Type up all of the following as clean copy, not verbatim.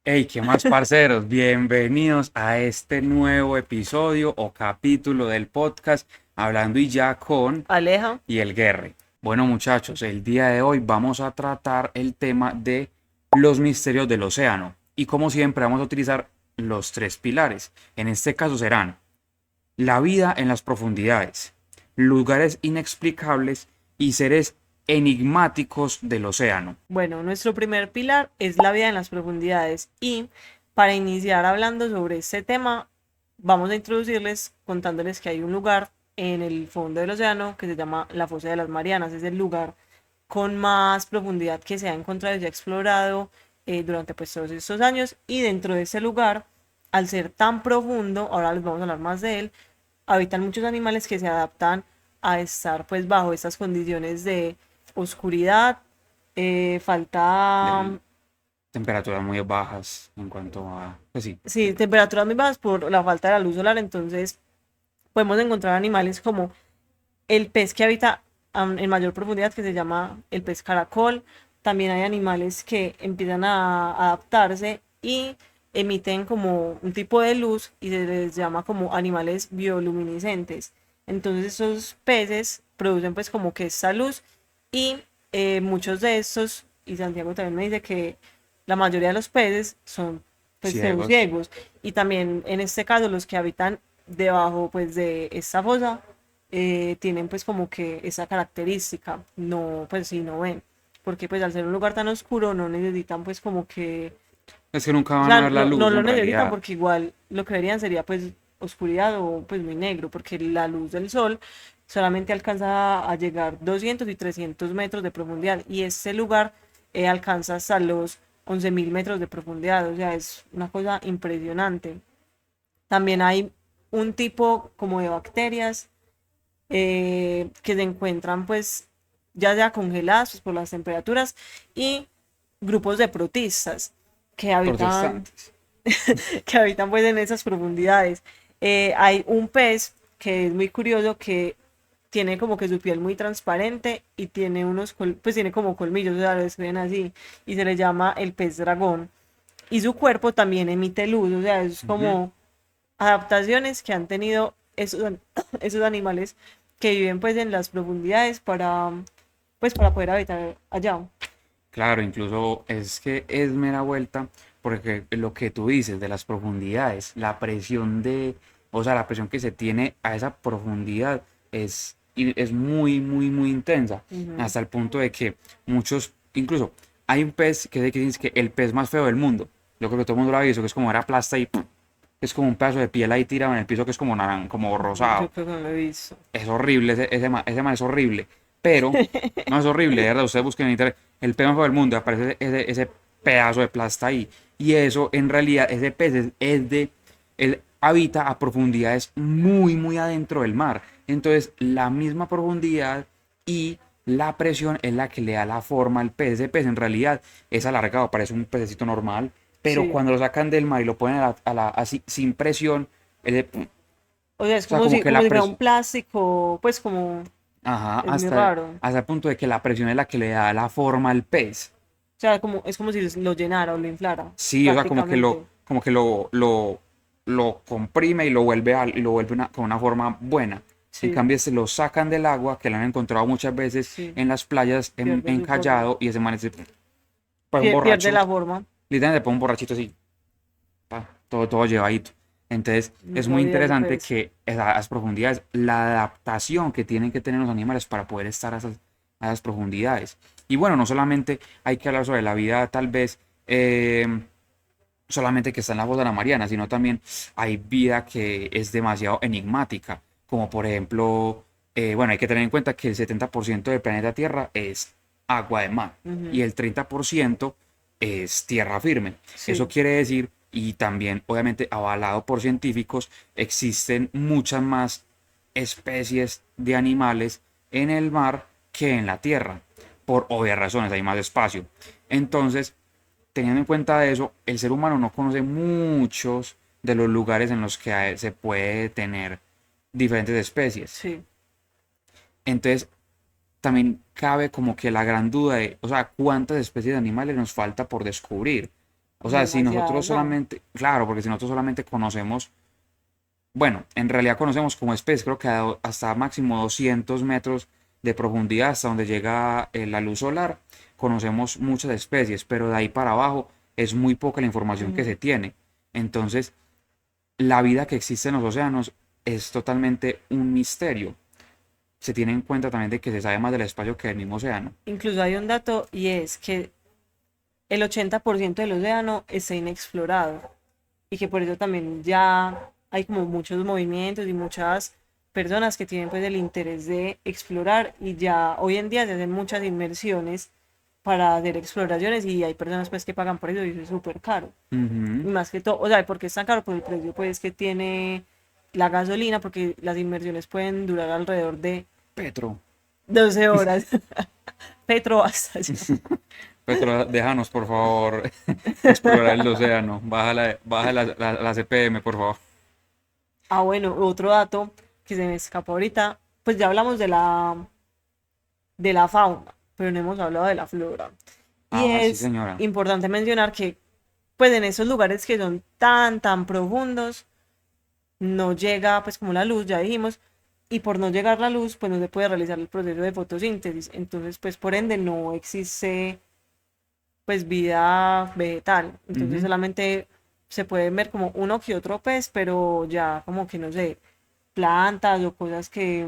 Hey, ¿qué más, parceros? Bienvenidos a este nuevo episodio o capítulo del podcast Hablando y ya con Aleja. y el Guerre. Bueno, muchachos, el día de hoy vamos a tratar el tema de los misterios del océano. Y como siempre, vamos a utilizar los tres pilares. En este caso serán la vida en las profundidades, lugares inexplicables y seres enigmáticos del océano. Bueno, nuestro primer pilar es la vida en las profundidades y para iniciar hablando sobre este tema, vamos a introducirles contándoles que hay un lugar en el fondo del océano que se llama la Fosa de las Marianas. Es el lugar con más profundidad que se ha encontrado y se ha explorado durante pues todos estos años, y dentro de ese lugar, al ser tan profundo, ahora les vamos a hablar más de él, habitan muchos animales que se adaptan a estar pues bajo estas condiciones de oscuridad, falta, De temperaturas muy bajas en cuanto a, pues sí, sí, temperaturas muy bajas por la falta de la luz solar. Entonces podemos encontrar animales como el pez que habita en mayor profundidad, que se llama el pez caracol. También hay animales que empiezan a adaptarse y emiten como un tipo de luz y se les llama como animales bioluminiscentes. Entonces esos peces producen pues como que esta luz, y muchos de estos, y Santiago también me dice que la mayoría de los peces son ciegos. ciegos. Y también en este caso los que habitan debajo pues de esta fosa tienen pues como que esa característica, no, pues sí, no ven, porque pues al ser un lugar tan oscuro no necesitan pues como que, Es que nunca o van sea, a ver la no luz lo en necesitan realidad. porque igual lo que verían sería pues oscuridad o pues muy negro, porque la luz del sol solamente alcanza a llegar 200 y 300 metros de profundidad, y este lugar alcanza hasta los 11.000 metros de profundidad. O sea, es una cosa impresionante. También hay un tipo como de bacterias que se encuentran pues ya sea congeladas pues, por las temperaturas, y grupos de protistas que habitan, Protestantes. que habitan pues en esas profundidades. Hay un pez que es muy curioso, que tiene como que su piel muy transparente y tiene pues tiene como colmillos, o sea, lo describen así, y se le llama el pez dragón. Y su cuerpo también emite luz, o sea, es Ujú. como adaptaciones que han tenido esos animales que viven pues en las profundidades pues para poder habitar allá. Claro, incluso es que es mera vuelta, porque lo que tú dices de las profundidades, la presión de, o sea, la presión que se tiene a esa profundidad es muy, muy, muy intensa, Ujú. hasta el punto de que muchos, incluso hay un pez que dice que el pez más feo del mundo, yo creo que todo el mundo lo ha visto, que es como era plasta y ¡pum! Es como un pedazo de piel ahí tirado en el piso que es como como Yo rosado. creo que no lo he visto. Es horrible, ese man es horrible. Pero, no es horrible, de verdad. Ustedes busquen en internet el pez más feo del mundo, aparece ese pedazo de plasta ahí. Y eso, en realidad, ese pez él habita a profundidades muy, muy adentro del mar. Entonces, la misma profundidad y la presión es la que le da la forma al pez. Ese pez, en realidad, es alargado, parece un pececito normal. Pero Sí. cuando lo sacan del mar y lo ponen así, sin presión, o O sea, es sea, como que como la si fuera un presión. plástico, pues como Ajá, es muy raro. hasta el punto de que la presión es la que le da la forma al pez. O sea, es como si lo llenara o lo inflara Sí, o sea, prácticamente. como que lo comprime y lo vuelve con una forma buena. En Sí, cambio, se lo sacan del agua, que lo han encontrado muchas veces sí, en las playas pierde en su forma. Callao, y ese man pues un Pierde borracho, la forma. literalmente pone un borrachito así, pa, todo llevadito. Entonces, No es muy sabía ese interesante pez. que a esas profundidades, la adaptación que tienen que tener los animales para poder estar a esas profundidades. Y bueno, no solamente hay que hablar sobre la vida, tal vez, solamente que está en la fosa de la Mariana, sino también hay vida que es demasiado enigmática, como por ejemplo, bueno, hay que tener en cuenta que el 70% del planeta Tierra es agua de mar y Ujú. el 30% es tierra firme. Eso Sí. quiere decir, y también obviamente avalado por científicos, existen muchas más especies de animales en el mar que en la tierra, por obvias razones, hay más espacio. Entonces, teniendo en cuenta eso, el ser humano no conoce muchos de los lugares en los que se puede tener diferentes especies. Sí. Entonces, también cabe como que la gran duda de, o sea, cuántas especies de animales nos falta por descubrir. O sea, si nosotros demasiadas, ¿no? solamente, claro, porque si nosotros solamente conocemos, bueno, en realidad conocemos como especie, creo que hasta máximo 200 metros de profundidad, hasta donde llega la luz solar, conocemos muchas especies, pero de ahí para abajo es muy poca la información que se Ujú. tiene. Entonces, la vida que existe en los océanos es totalmente un misterio. Se tiene en cuenta también de que se sabe más del espacio que del mismo océano. Incluso hay un dato y es que el 80% del océano está inexplorado y que por eso también ya hay como muchos movimientos y muchas personas que tienen pues el interés de explorar y ya hoy en día se hacen muchas inmersiones para hacer exploraciones y hay personas pues que pagan por eso y eso es súper caro. Y Ujú. más que todo, o sea, ¿por qué es tan caro? Por el precio pues que tiene la gasolina, porque las inmersiones pueden durar alrededor de Petro, 12 horas. Petro hasta allá. Petro, déjanos por favor explorar el océano. Baja la CPM, por favor. Ah, bueno, otro dato que se me escapó ahorita, pues ya hablamos de la fauna, pero no hemos hablado de la flora. Y Ah, sí, es señora. importante mencionar que, pues en esos lugares que son tan, tan profundos, no llega, pues como la luz, ya dijimos, y por no llegar la luz, pues no se puede realizar el proceso de fotosíntesis. Entonces, pues por ende no existe, pues vida vegetal. Entonces Ujú. solamente se puede ver como uno que otro pez, pero ya como que no sé, plantas o cosas que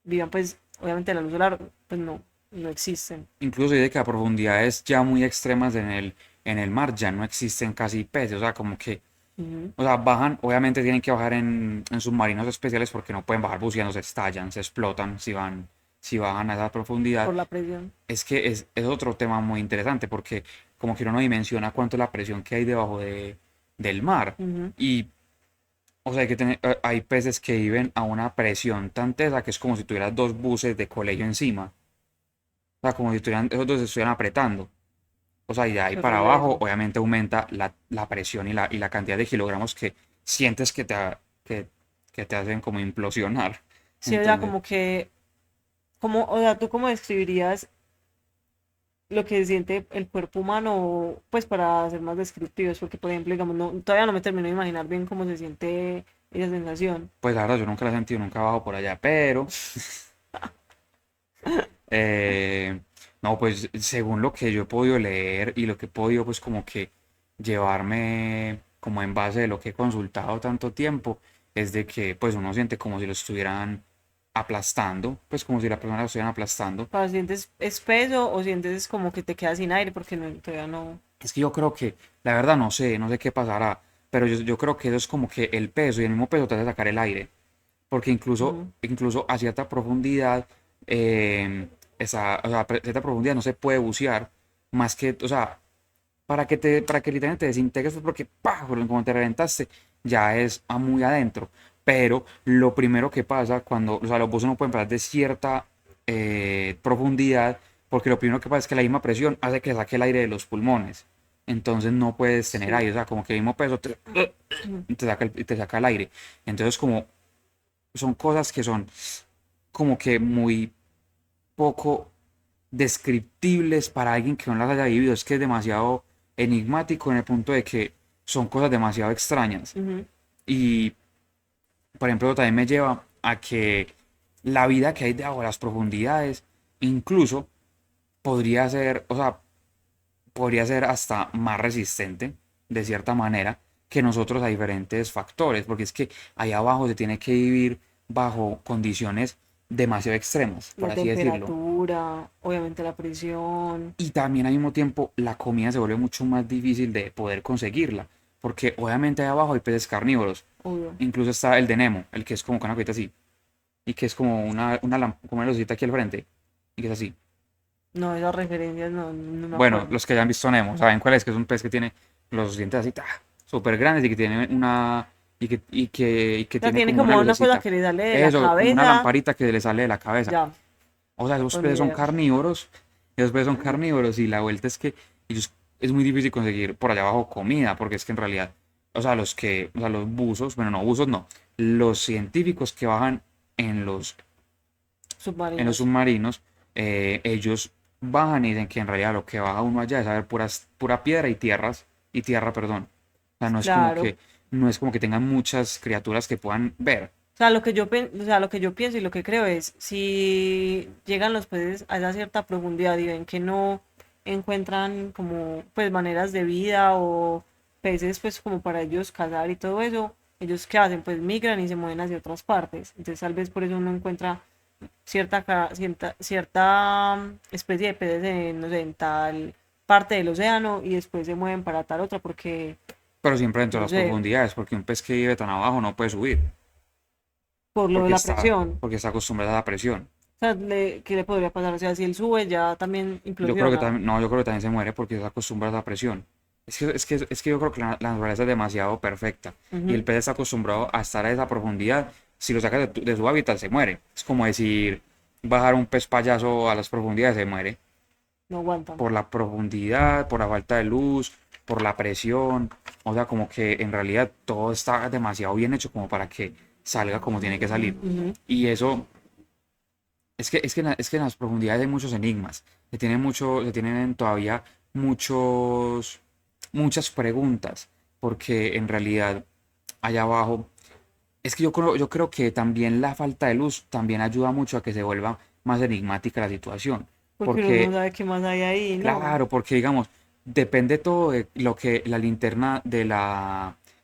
vivan pues obviamente la luz solar, pues no, no existen. Incluso dice que a profundidades ya muy extremas en el mar ya no existen casi peces. O sea, como que, Ujú. o sea, bajan, obviamente tienen que bajar en submarinos especiales porque no pueden bajar buceando, se estallan, se explotan si bajan a esa profundidad. Por la presión. Es que es otro tema muy interesante porque como que uno no dimensiona cuánto es la presión que hay debajo del mar. Ujú. Y, o sea, hay peces que viven a una presión tan tesa que es como si tuvieras dos buses de colegio encima. O sea, como si esos dos se estuvieran apretando. O sea, y de ahí Qué para horrible abajo, eso. obviamente aumenta la presión y la cantidad de kilogramos que sientes que te hacen como implosionar. Sí, o sea, Entonces, como que, como, o sea, ¿tú cómo describirías lo que siente el cuerpo humano, pues para ser más descriptivos? Porque, por ejemplo, digamos, no, todavía no me termino de imaginar bien cómo se siente esa sensación. pues la verdad, yo nunca la he sentido, nunca bajo por allá, pero Eh, no, pues según lo que yo he podido leer y lo que he podido pues como que llevarme como en base de lo que he consultado tanto tiempo, es de que pues uno siente como si lo estuvieran aplastando, pues como si la persona lo estuvieran aplastando. Para sientes espeso o sientes como que te quedas sin aire porque no, todavía no. Es que yo creo que, la verdad no sé qué pasará, pero yo creo que eso es como que el peso y el mismo peso te hace sacar el aire. Porque Ujú. incluso a cierta profundidad, o sea, a cierta profundidad no se puede bucear más que, o sea, para que literalmente te desintegres, pues porque, ¡pah! Como te reventaste, ya es a muy adentro. Pero lo primero que pasa cuando, o sea, los buzos no pueden pasar de cierta profundidad, porque lo primero que pasa es que la misma presión hace que saque el aire de los pulmones. Entonces no puedes tener Sí. aire, o sea, como que el mismo peso Ujú. te saca el aire. Entonces, como son cosas que son como que muy poco descriptibles para alguien que no las haya vivido. Es que es demasiado enigmático en el punto de que son cosas demasiado extrañas. Ujú. Y, por ejemplo, también me lleva a que la vida que hay debajo de las profundidades incluso podría ser, o sea, podría ser hasta más resistente, de cierta manera, que nosotros a diferentes factores, porque es que ahí abajo se tiene que vivir bajo condiciones demasiado extremas, por La así decirlo. temperatura, obviamente la presión, Y también al mismo tiempo la comida se vuelve mucho más difícil de poder conseguirla, porque obviamente ahí abajo hay peces carnívoros, obvio. incluso está el de Nemo, el que es como con una cosita así, y que es como como una lucecita aquí al frente, y que es así. No, esas referencias no, no me Bueno, acuerdo. los que hayan visto Nemo, ¿saben cuál es? Que es un pez que tiene los dientes así, súper grandes y que tiene y que O sea, tiene tiene como una como una cosa lucecita. que le sale de la Eso, como una cabeza, lamparita que le sale de la cabeza. ya, O sea, esos pues ni peces son idea. carnívoros, esos peces son carnívoros y la vuelta es que ellos es muy difícil conseguir por allá abajo comida, porque es que en realidad, o sea, los buzos, bueno, no, buzos no, los científicos que bajan en en los Submarinos. submarinos, ellos bajan y dicen que en realidad lo que baja uno allá es a ver pura piedra y tierras y tierra, perdón. O sea, Claro. no es como que tengan muchas criaturas que puedan ver. O sea, o sea, lo que yo pienso y lo que creo es, si llegan los peces a esa cierta profundidad y ven que no encuentran como pues maneras de vida o peces pues como para ellos cazar y todo eso, ellos qué hacen, pues migran y se mueven hacia otras partes. Entonces tal vez por eso uno encuentra cierta especie de peces en, no sé, en tal parte del océano y después se mueven para tal otra porque, Pero siempre dentro de no las sé, profundidades, porque un pez que vive tan abajo no puede subir, por lo de la presión. porque está acostumbrado a la presión. O sea, ¿qué le podría pasar? O sea, si él sube ya también Yo creo que implosiona. también, no, yo creo que también se muere porque está acostumbrado a la presión. Es que yo creo que la naturaleza es demasiado perfecta y el Ujú. pez está acostumbrado a estar a esa profundidad. Si lo sacas de su hábitat, se muere. Es como decir, bajar un pez payaso a las profundidades, se muere. No aguantan. Por la profundidad, por la falta de luz, por la presión. O sea, como que en realidad todo está demasiado bien hecho como para que salga como tiene que salir. Ujú. Y eso es que en las profundidades hay muchos enigmas. Se tienen todavía muchas preguntas. Porque en realidad allá abajo, yo creo que también la falta de luz también ayuda mucho a que se vuelva más enigmática la situación. Porque uno no Porque, sabe qué más hay ahí, ¿no? claro, porque digamos, depende todo de lo que la linterna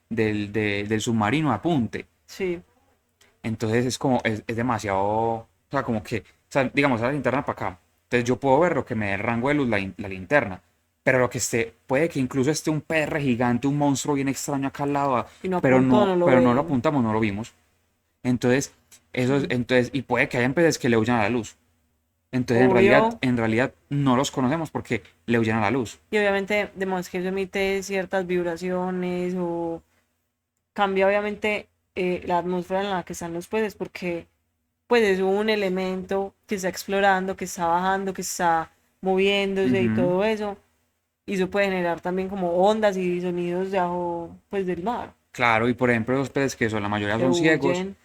del submarino apunte. Sí. Entonces es demasiado, o sea, como que, o sea, digamos, la linterna para acá. Entonces yo puedo ver lo que me dé el rango de luz la linterna. Pero lo que esté, puede que incluso esté un perro gigante, un monstruo bien extraño acá al lado, Y no apuntó, no lo pero no lo ven. apuntamos, no lo vimos. Entonces, Mm. y puede que hayan peces que le huyan a la luz. Entonces, Obvio. en realidad no los conocemos porque le huyen a la luz. Y obviamente, además que eso emite ciertas vibraciones o cambia obviamente la atmósfera en la que están los peces, porque pues es un elemento que está explorando, que está bajando, que está moviéndose y Ujú. todo eso. Y eso puede generar también como ondas y sonidos debajo pues del mar Claro, y por ejemplo, los peces que son, la mayoría que son ciegos, huyen.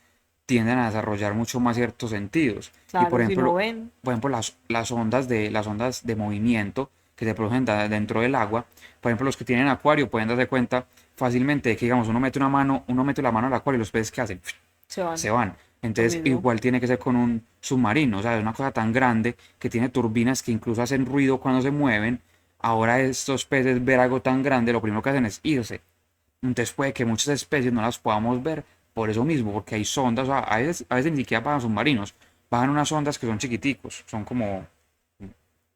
tienden a desarrollar mucho más ciertos sentidos. Y Claro, si no ven, por ejemplo las ondas de movimiento que se producen dentro del agua, por ejemplo, los que tienen acuario pueden darse cuenta fácilmente de que, digamos, uno mete la mano al acuario y los peces que hacen se van. se van. Lo Entonces, mismo. igual tiene que ser con un submarino, o sea, es una cosa tan grande que tiene turbinas que incluso hacen ruido cuando se mueven. Ahora estos peces ver algo tan grande, lo primero que hacen es irse. Entonces puede que muchas especies no las podamos ver por eso mismo, porque hay sondas, o sea, a veces ni siquiera bajan submarinos, bajan unas sondas que son chiquiticos, son como, o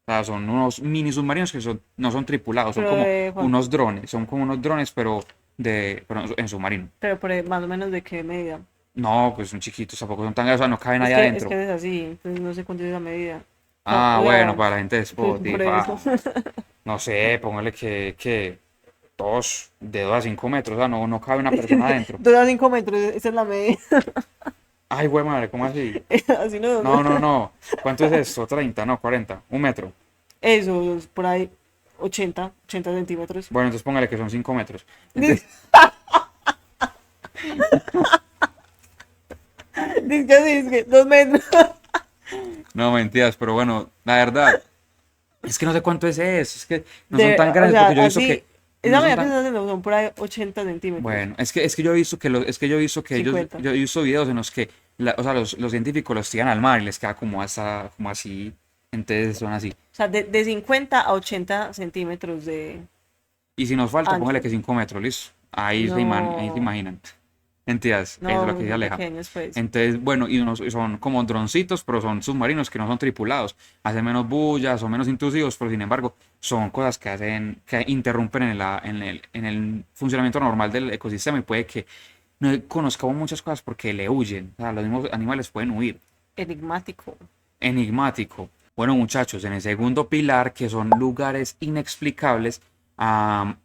sea, son unos mini submarinos que no son tripulados, son Pero como de, unos drones, pero pero en submarino. pero más o menos de qué medida. No, pues son chiquitos, tampoco son tan grandes, o sea, no caben ahí Es adentro. que es así, entonces no sé cuánto es esa medida. Ah, O bueno, sea, para la gente de pues Spotify, por eso. no sé, póngale que de 2 a 5 metros, o sea, no cabe una persona adentro. 2 a 5 metros, esa es la medida. Ay, güey, madre, ¿cómo así? Así no. No. ¿Cuánto es esto? 30, no, 40. Un metro. Eso, es por ahí 80 centímetros. Bueno, entonces póngale que son 5 metros. Entonces, Dice que así, es que 2 metros. no, mentiras, pero bueno, la verdad, es que no sé cuánto es eso. Es que no son tan O grandes sea, porque yo he visto así, que no esa son medida que tan. estás haciendo son por ahí 80 centímetros. Bueno, es que yo he visto es que yo he visto que ellos, 50. yo he visto videos en los que, o sea, los científicos los tiran al mar y les queda como así. Entonces son así. O sea, de 50 a 80 centímetros de Y si nos falta, póngale ancho. que 5 metros, listo. Ahí se No, imaginan. Entiendas, eso es lo no, que dice son Aleja. pequeños, pues. Entonces, bueno, y son como droncitos, pero son submarinos que no son tripulados. Hacen menos bullas, son menos intrusivos, pero sin embargo, son cosas que interrumpen en el funcionamiento normal del ecosistema y puede que no conozcamos muchas cosas porque le huyen. O sea, los mismos animales pueden huir. Enigmático. Enigmático. Bueno, muchachos, en el segundo pilar, que son lugares inexplicables,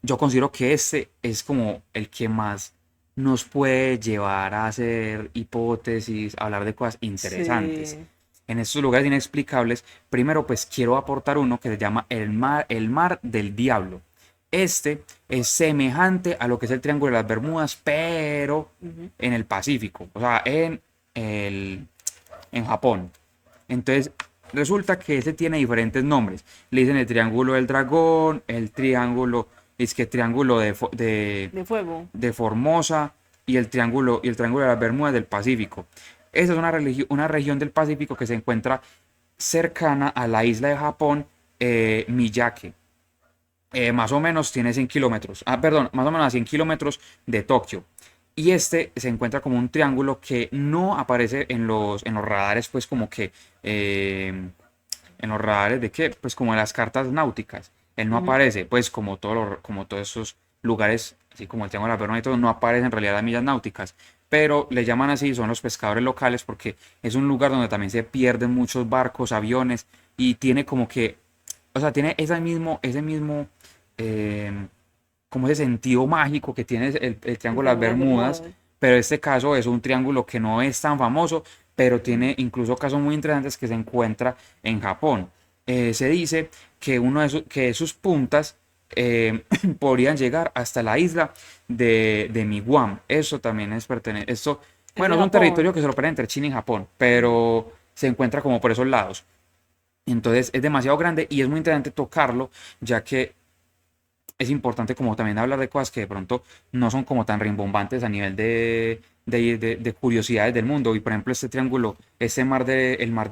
yo considero que este es como el que más nos puede llevar a hacer hipótesis, a hablar de cosas interesantes. Sí. En estos lugares inexplicables, primero pues quiero aportar uno que se llama el mar del diablo. Este es semejante a lo que es el Triángulo de las Bermudas, pero Ujú. en el Pacífico, o sea, en Japón. Entonces, resulta que ese tiene diferentes nombres. Le dicen el triángulo del dragón, el triángulo es que triángulo de fuego. de Formosa y el triángulo de las Bermudas del Pacífico. Esa es una región del Pacífico que se encuentra cercana a la isla de Japón, Miyake. Más o menos tiene 100 kilómetros, perdón, más o menos a 100 kilómetros de Tokio. Y este se encuentra como un triángulo que no aparece en los radares, pues como que, en los radares de qué, pues como en las cartas náuticas. Él no Ujú. aparece, pues como todos esos lugares, así como el Triángulo de la Bermuda y todo, no aparece en realidad las millas náuticas. Pero le llaman así, son los pescadores locales, porque es un lugar donde también se pierden muchos barcos, aviones, y tiene como que, o sea, tiene ese mismo eh, como ese sentido mágico que tiene el El Triángulo de las Triángulo de las Bermudas, Bermudas. pero este caso es un triángulo que no es tan famoso, pero tiene incluso casos muy interesantes que se encuentra en Japón. Se dice que, que sus puntas podrían llegar hasta la isla de Miwam. Eso también es pertenece, esto, Es bueno, de es un territorio Japón. que se lo opera entre China y Japón, pero se encuentra como por esos lados. Entonces es demasiado grande y es muy interesante tocarlo, ya que es importante como también hablar de cosas que de pronto no son como tan rimbombantes a nivel de curiosidades del mundo. Y por ejemplo este triángulo, el mar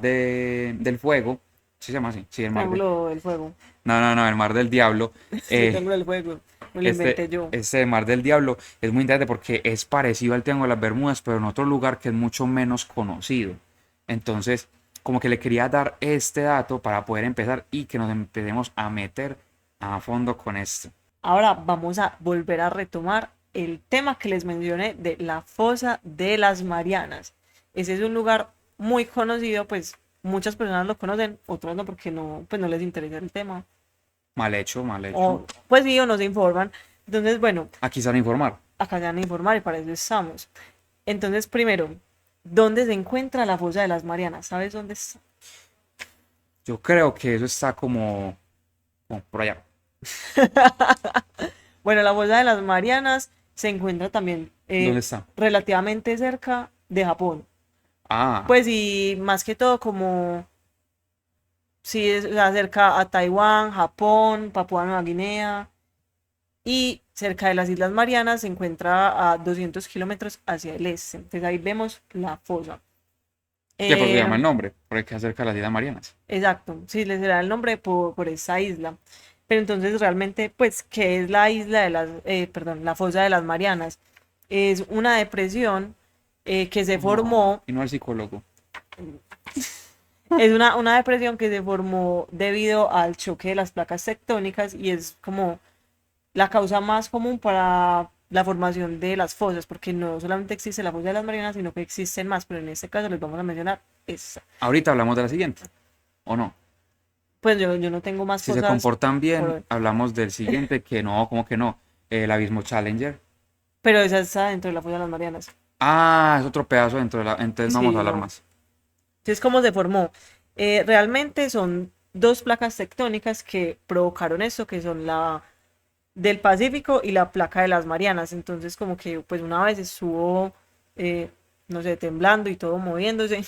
del fuego, ¿sí se llama así? Sí, el mar de... Triángulo del fuego. No, el mar del diablo. Sí, eh, Triángulo del fuego. Me lo inventé yo. este mar del diablo es muy interesante porque es parecido al triángulo de las Bermudas, pero en otro lugar que es mucho menos conocido. Entonces, como que le quería dar este dato para poder empezar y que nos empecemos a meter a fondo con esto. Ahora vamos a volver a retomar el tema que les mencioné de la fosa de las Marianas. Ese es un lugar muy conocido, pues muchas personas lo conocen, otras no porque no, pues no les interesa el tema. Mal hecho, mal hecho. O pues sí, o no se informan. Entonces, bueno, Aquí se van a informar. acá se van a informar y para eso estamos. Entonces, primero, ¿dónde se encuentra la fosa de las Marianas? ¿Sabes dónde está? Yo creo que eso está como por allá. Bueno, la fosa de las Marianas se encuentra también ¿Dónde está? relativamente cerca de Japón. Ah, Pues y más que todo como si es, o sea, cerca a Taiwán, Japón, Papúa Nueva Guinea y cerca de las Islas Marianas se encuentra a 200 kilómetros hacia el este. Entonces ahí vemos la fosa. ya por eso se llama el Eh, nombre, porque queda cerca de las Islas Marianas. exacto, sí, les será el nombre por esa isla. Pero entonces realmente, pues, ¿qué es la isla de las, perdón, la fosa de las Marianas? Es una depresión que se No, formó. y no al psicólogo. Es una depresión que se formó debido al choque de las placas tectónicas y es como la causa más común para la formación de las fosas, porque no solamente existe la fosa de las Marianas, sino que existen más, pero en este caso les vamos a mencionar esa. Ahorita hablamos de la siguiente, ¿o no? Pues yo no tengo más Si se fosas comportan por bien, hoy, hablamos del siguiente, que no, como que no. El abismo Challenger. pero esa está dentro de la fosa de las Marianas. Ah, es otro pedazo dentro de la... Entonces no vamos a Sí, hablar no. más. Entonces, ¿cómo se formó? Realmente son dos placas tectónicas que provocaron esto, que son la del Pacífico y la placa de las Marianas. Entonces, como que pues una vez estuvo, eh, no sé, temblando y todo moviéndose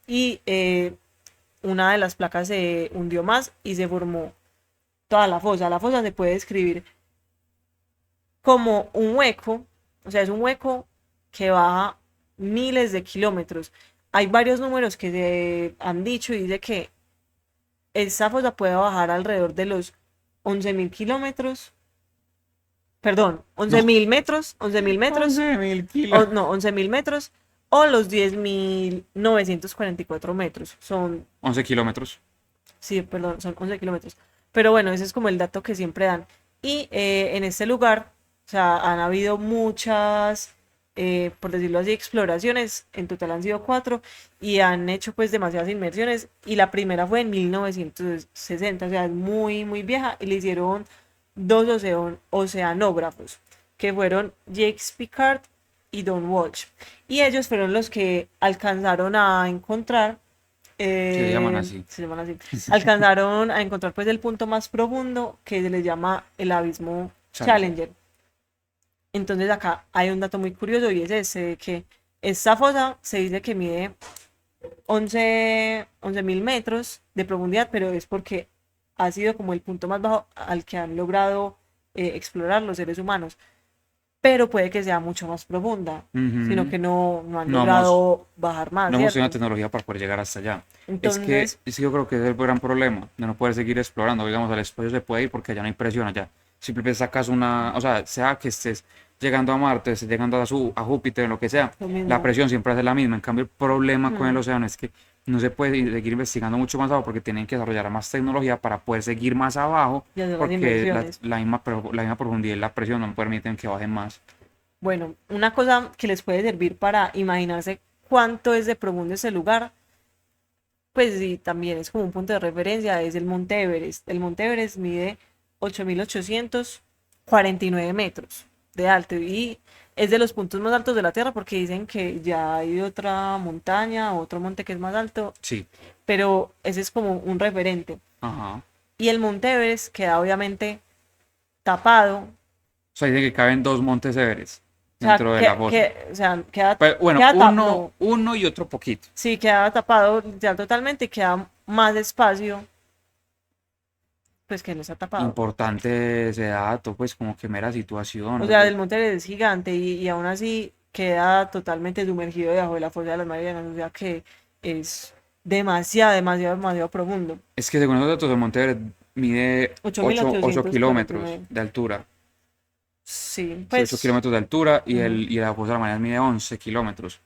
y una de las placas se hundió más y se formó toda la fosa. La fosa se puede describir como un hueco, o sea, es un hueco que baja miles de kilómetros. Hay varios números que se han dicho y dice que esa fosa puede bajar alrededor de los 11.000 kilómetros, perdón, once No, mil metros, 11.000 metros, 11.000 o kilos. no, 11.000 metros, o los 10.944 metros. Son, 11 kilómetros. sí, perdón, son 11 kilómetros. Pero bueno, ese es como el dato que siempre dan. Y en este lugar, o sea, han habido muchas, por decirlo así, exploraciones. En total han sido cuatro y han hecho pues demasiadas inmersiones. Y la primera fue en 1960, o sea, es muy, muy vieja. Y le hicieron dos oceanógrafos, que fueron Jacques Piccard y Don Walsh. Y ellos fueron los que alcanzaron a encontrar, Sí, se llaman así. se llaman así, alcanzaron a encontrar pues el punto más profundo que se les llama el abismo Challenger. Challenger. Entonces acá hay un dato muy curioso y es ese, que esta fosa se dice que mide 11.000 metros de profundidad, pero es porque ha sido como el punto más bajo al que han logrado explorar los seres humanos, pero puede que sea mucho más profunda, sino Ujú. que no han No hemos, logrado bajar más, no hemos tenido ¿cierto? tecnología para poder llegar hasta allá. Entonces, Es que yo creo que ese es el gran problema de no poder seguir explorando. Digamos, al espacio se puede ir porque allá no hay presión allá. Simplemente sacas una, o sea que estés llegando a Marte, estés llegando a Júpiter, lo que sea, lo la mismo, presión siempre es la misma. En cambio, el problema con el mm, océano es que no se puede seguir investigando mucho más abajo porque tienen que desarrollar más tecnología para poder seguir más abajo y hacer las porque inversiones. la misma profundidad y la presión no permiten que bajen más. Bueno, una cosa que les puede servir para imaginarse cuánto es de profundo ese lugar, pues sí, también es como un punto de referencia, es el Monte Everest. El Monte Everest mide 8.849 metros de alto y es de los puntos más altos de la Tierra porque dicen que ya hay otra montaña, otro monte que es más alto, Sí, pero ese es como un referente. ajá. Y el Monte Everest queda obviamente tapado, O sea, dice que caben dos montes Everest o sea, dentro de la fosa. o sea, queda, Pues, bueno, no, uno y otro poquito. sí, queda tapado ya totalmente y queda más espacio, pues que no está tapado. Importante ese dato, pues como que mera situación. O sea, el Monte Everest es gigante y aún así queda totalmente sumergido debajo de la fosa de las Marianas, o sea que es demasiado profundo. Es que según los datos, el Monte Everest mide Ocho mil 8 ochocientos cuarenta y kilómetros nueve de altura. Sí, Sí, 8 pues, kilómetros de altura ujú, y la fosa de las Marianas mide 11 kilómetros.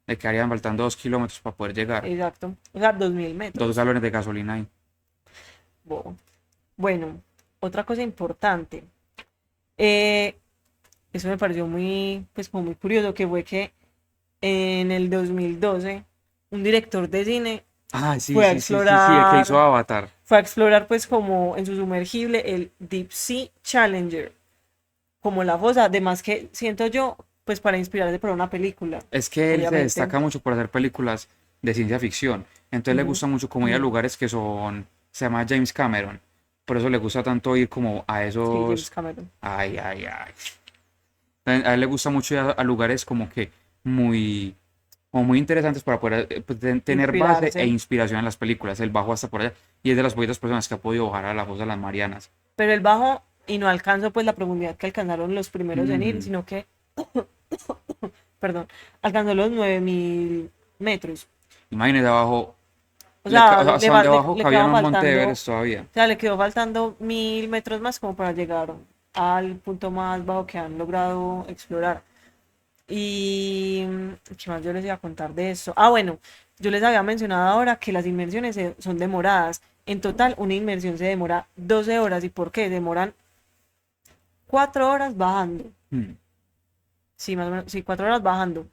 Le quedarían faltando 2 kilómetros para poder llegar. exacto. O sea, 2000 Dos metros. galones de gasolina ahí. Bo- Bueno, otra cosa importante. eh, Eso me pareció muy, pues como muy curioso, que fue que en el 2012 un director de cine Ah, sí, fue a sí, sí, sí, sí, el que hizo explorar, Avatar. fue a explorar pues como en su sumergible el Deep Sea Challenger, como la fosa, además que siento yo, pues para inspirarse para una película, Es que él se obviamente. destaca mucho por hacer películas de ciencia ficción. Entonces le Ujú. gusta mucho como ir a lugares que son, se llama James Cameron. Por eso le gusta tanto ir como a Sí, James esos, Cameron. ay, ay, ay. A él le gusta mucho ir a lugares como que muy, como muy interesantes para poder pues, tener base e Inspirarse. inspiración en las películas. Él bajó hasta por allá y es de las poquitas personas que ha podido bajar a la fosa de las Marianas. Pero el bajo y no alcanzó pues la profundidad que alcanzaron los primeros en ir, Ujú. sino que, perdón, alcanzó los 9000 metros. Imagínese abajo, O sea, hasta donde abajo le cabían quedaba los Monte faltando, Everest o todavía. sea, le quedó faltando 1000 metros más como para llegar al punto más bajo que han logrado explorar. Y, ¿qué más yo les iba a contar de eso? Ah, bueno, yo les había mencionado ahora que las inmersiones son demoradas. En total, una inmersión se demora 12 horas. ¿Y por qué? Demoran 4 horas bajando. Mm. Sí, más o menos, sí, 4 horas bajando.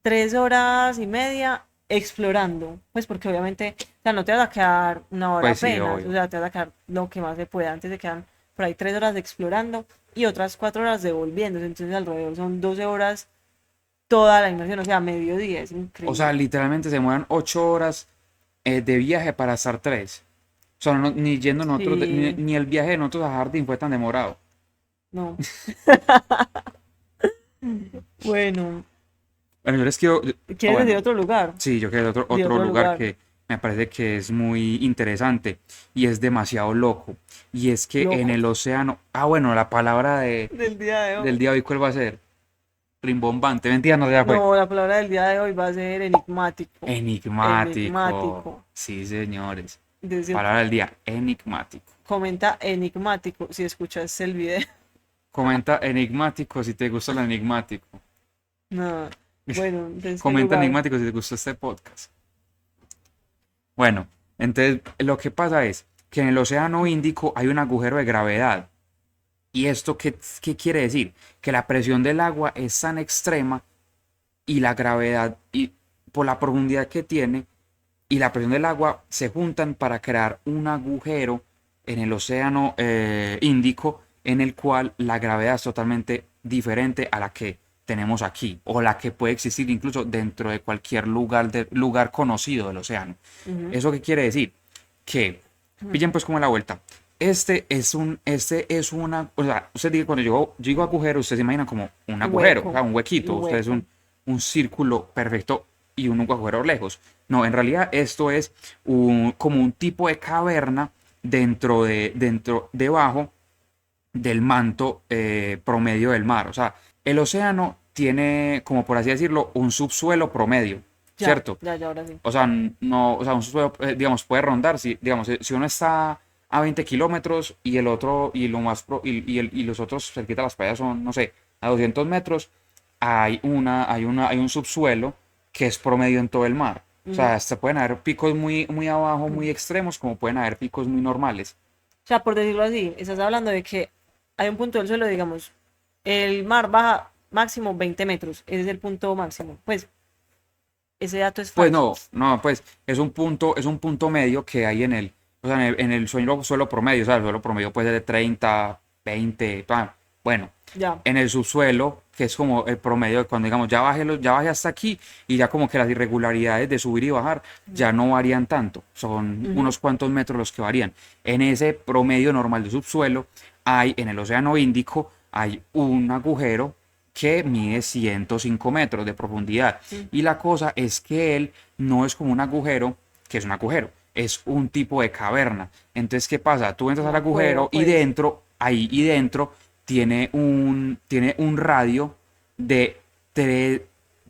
3 horas y media explorando. Pues porque obviamente, o sea, no te vas a quedar una hora Pues sí, apenas. O obvio. sea, te vas a quedar lo que más se pueda. Antes de quedan por ahí 3 horas explorando y otras 4 horas devolviéndose. Entonces, alrededor son 12 horas toda la inmersión. O sea, mediodía. Es O sea, increíble. literalmente se demoran 8 horas de viaje para estar tres. O sea, ni yendo nosotros, Sí, ni el viaje de nosotros a Jardín fue tan demorado. no. Bueno, Bueno, yo les quiero, ¿quieres decir bueno, otro lugar? sí, yo quiero De otro otro lugar lugar. que me parece que es muy interesante y es demasiado loco. Y es que en Loco. el océano, bueno, la palabra Del día de del hoy. día de hoy, ¿cuál va a ser? Rimbombante, mentira, no, ya fue. No, la palabra del día de hoy va a ser enigmático. Enigmático. Enigmático. Sí, señores. Desde, Palabra del día, enigmático. comenta enigmático si escuchas el video. Comenta enigmático si te gusta lo enigmático. No. Bueno, entonces, ¿qué Comenta lugar? enigmático si te gustó este podcast. Bueno, entonces lo que pasa es que en el Océano Índico hay un agujero de gravedad. ¿Y esto qué quiere decir? Que la presión del agua es tan extrema y la gravedad, y por la profundidad que tiene, y la presión del agua se juntan para crear un agujero en el Océano Índico en el cual la gravedad es totalmente diferente a la que tenemos aquí o la que puede existir incluso dentro de cualquier lugar conocido del océano. Ujú, ¿Eso qué quiere decir? Que, ujú. pillen pues como la vuelta. Este es una, o sea, usted dice, cuando yo digo agujero, usted se imagina como un Un agujero, o hueco. sea, un Y huequito, un usted es hueco. un círculo perfecto y un agujero lejos. No, en realidad esto es como un tipo de caverna debajo del manto promedio del mar. O sea, el océano tiene, como por así decirlo, un subsuelo promedio, Ya, ¿cierto? ya, ya, ahora sí. O sea, no, o sea, un subsuelo, digamos, puede rondar, si, digamos, si uno está a 20 kilómetros y el otro, y lo más, y los otros cerquita de las playas son, no sé, a 200 metros, hay un subsuelo que es promedio en todo el mar. O Ujú. sea, se pueden haber picos muy, muy abajo, Mm. muy extremos, como pueden haber picos muy normales. O sea, por decirlo así, estás hablando de que hay un punto del suelo, digamos, el mar baja máximo 20 metros, ese es el punto máximo. Pues ese dato es Pues falso. no, no, pues es un punto medio que hay en el, o sea, en el suelo promedio, o sea, el suelo promedio puede ser de 30, 20, bueno, Ya. en el subsuelo, que es como el promedio de cuando digamos ya bajé hasta aquí y ya como que las irregularidades de subir y bajar ya no varían tanto, son Ujú. unos cuantos metros los que varían. En ese promedio normal de subsuelo hay en el Océano Índico hay un agujero que mide 105 metros de profundidad. Mm. Y la cosa es que él no es como un agujero, que es un agujero, es un tipo de caverna. Entonces, ¿qué pasa? Tú entras al Una cueva, agujero y pues. dentro, ahí y dentro, tiene un radio de, tres,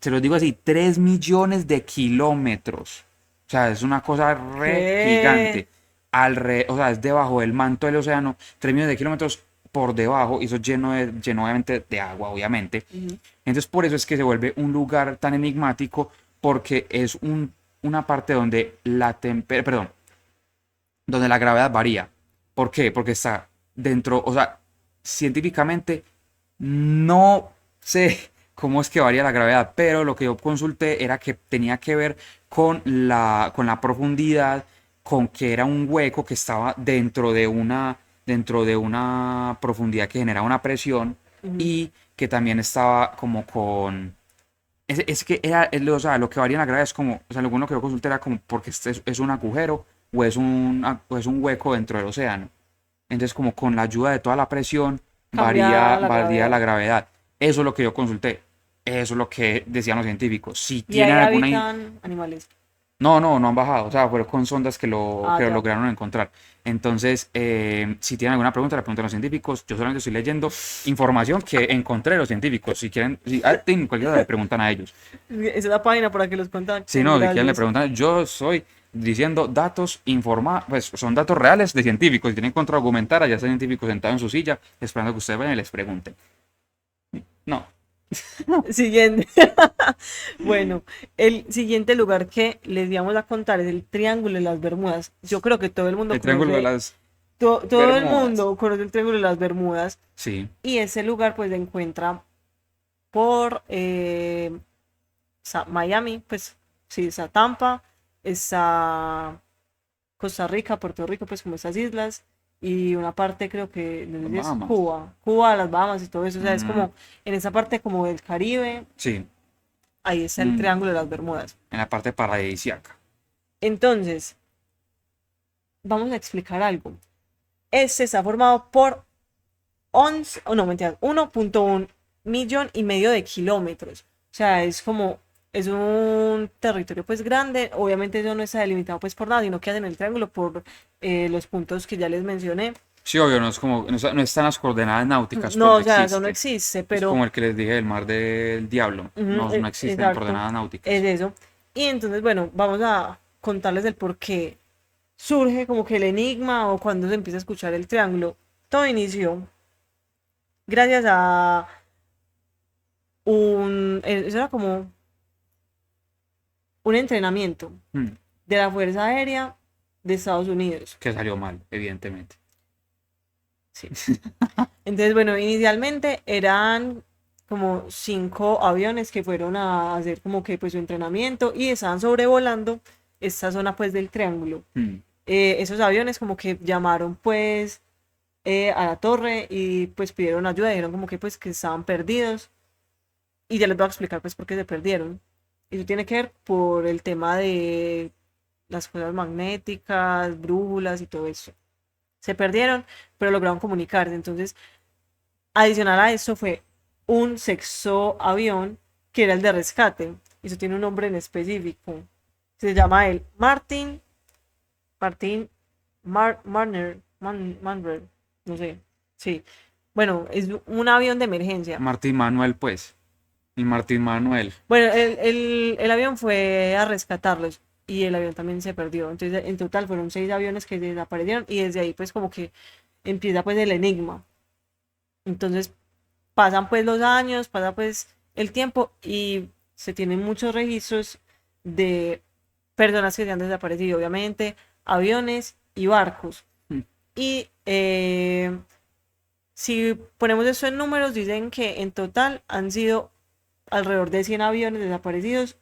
se los digo así, 3 millones de kilómetros. O sea, es una cosa re ¿Qué? gigante. O sea, es debajo del manto del océano, 3 millones de kilómetros por debajo, y eso lleno obviamente de agua, obviamente. Ujú. Entonces, por eso es que se vuelve un lugar tan enigmático, porque es una parte donde perdón, donde la gravedad varía. ¿Por qué? Porque está dentro, o sea, científicamente no sé cómo es que varía la gravedad, pero lo que yo consulté era que tenía que ver con la profundidad, con que era un hueco que estaba dentro de una profundidad que generaba una presión Ujú. y que también estaba como con... Es que era, o sea, lo que varía en la gravedad es como, o sea, lo que yo consulté era como porque este es un agujero o es un hueco dentro del océano. Entonces, como con la ayuda de toda la presión, Cambia la varía la gravedad. gravedad. Eso es lo que yo consulté. Eso es lo que decían los científicos. Si Y tienen ahí alguna... habitan animales. No, no, no han bajado. O sea, fueron con sondas Ah, que lo ya. lograron encontrar. Entonces, si tienen alguna pregunta, la preguntan a los científicos. Yo solamente estoy leyendo información que encontré de los científicos. Si quieren, si tienen cualquier duda, le preguntan a ellos. Esa es la página para que los Si contacten. no, si quieren, le Gracias. preguntan. Yo soy diciendo datos informados, pues son datos reales de científicos. Si tienen contraargumentar, allá está el científico sentado en su silla, esperando que ustedes vayan y les pregunten. No. Siguiente. Bueno, el siguiente lugar que les íbamos a contar es el Triángulo de las Bermudas. Yo creo que todo el mundo El triángulo de conoce, las todo el Bermudas. mundo conoce el Triángulo de las Bermudas. Sí. Y ese lugar pues se encuentra por Miami, pues sí, está Tampa, está Costa Rica, Puerto Rico, pues como esas islas, y una parte creo que no sé Las si es Bahamas. Cuba, las Bahamas y todo eso, o sea, es Mm, como en esa parte como del Caribe, sí. ahí está el Mm, Triángulo de las Bermudas. en la parte paradisíaca. Entonces, vamos a explicar algo. Este está formado por 11, oh, no, mentira, 1.1 millón y medio de kilómetros. O sea, es como, es un territorio pues grande. Obviamente eso no está delimitado pues por nada, sino que hacen el triángulo por los puntos que ya les mencioné. Sí, obvio, no es como, no están las coordenadas náuticas, pues No, no o sea, eso no existe. existe, Es pero como el que les dije del mar del diablo. ujú, No, no existen exacto, coordenadas es náuticas. eso. Y entonces, bueno, vamos a contarles el por qué surge como que el enigma o cuando se empieza a escuchar el triángulo. Todo inició gracias a eso era como un entrenamiento Mm, de la Fuerza Aérea de Estados Unidos. que salió mal, evidentemente. Sí. Entonces, bueno, inicialmente eran como 5 aviones que fueron a hacer como que pues su entrenamiento y estaban sobrevolando esta zona pues del triángulo. Mm, Esos aviones como que llamaron pues a la torre y pues pidieron ayuda, dijeron como que pues que estaban perdidos y ya les voy a explicar pues por qué se perdieron. Eso tiene que ver por el tema de las cosas magnéticas, brújulas y todo eso. Se perdieron, pero lograron comunicarse. Entonces, adicional a eso fue un sexto avión que era el de rescate. Eso tiene un nombre en específico. Se llama el Martin Manner, no sé. Sí. Bueno, es un avión de emergencia. Martín Manuel, pues. Y Martín Manuel. Bueno, el avión fue a rescatarlos y el avión también se perdió. Entonces, en total fueron 6 aviones que desaparecieron y desde ahí pues como que empieza pues el enigma. Entonces pasan pues los años, pasa pues el tiempo y se tienen muchos registros de personas que se han desaparecido, obviamente, aviones y barcos. Mm. Y si ponemos eso en números, dicen que en total han sido alrededor de 100 aviones desaparecidos,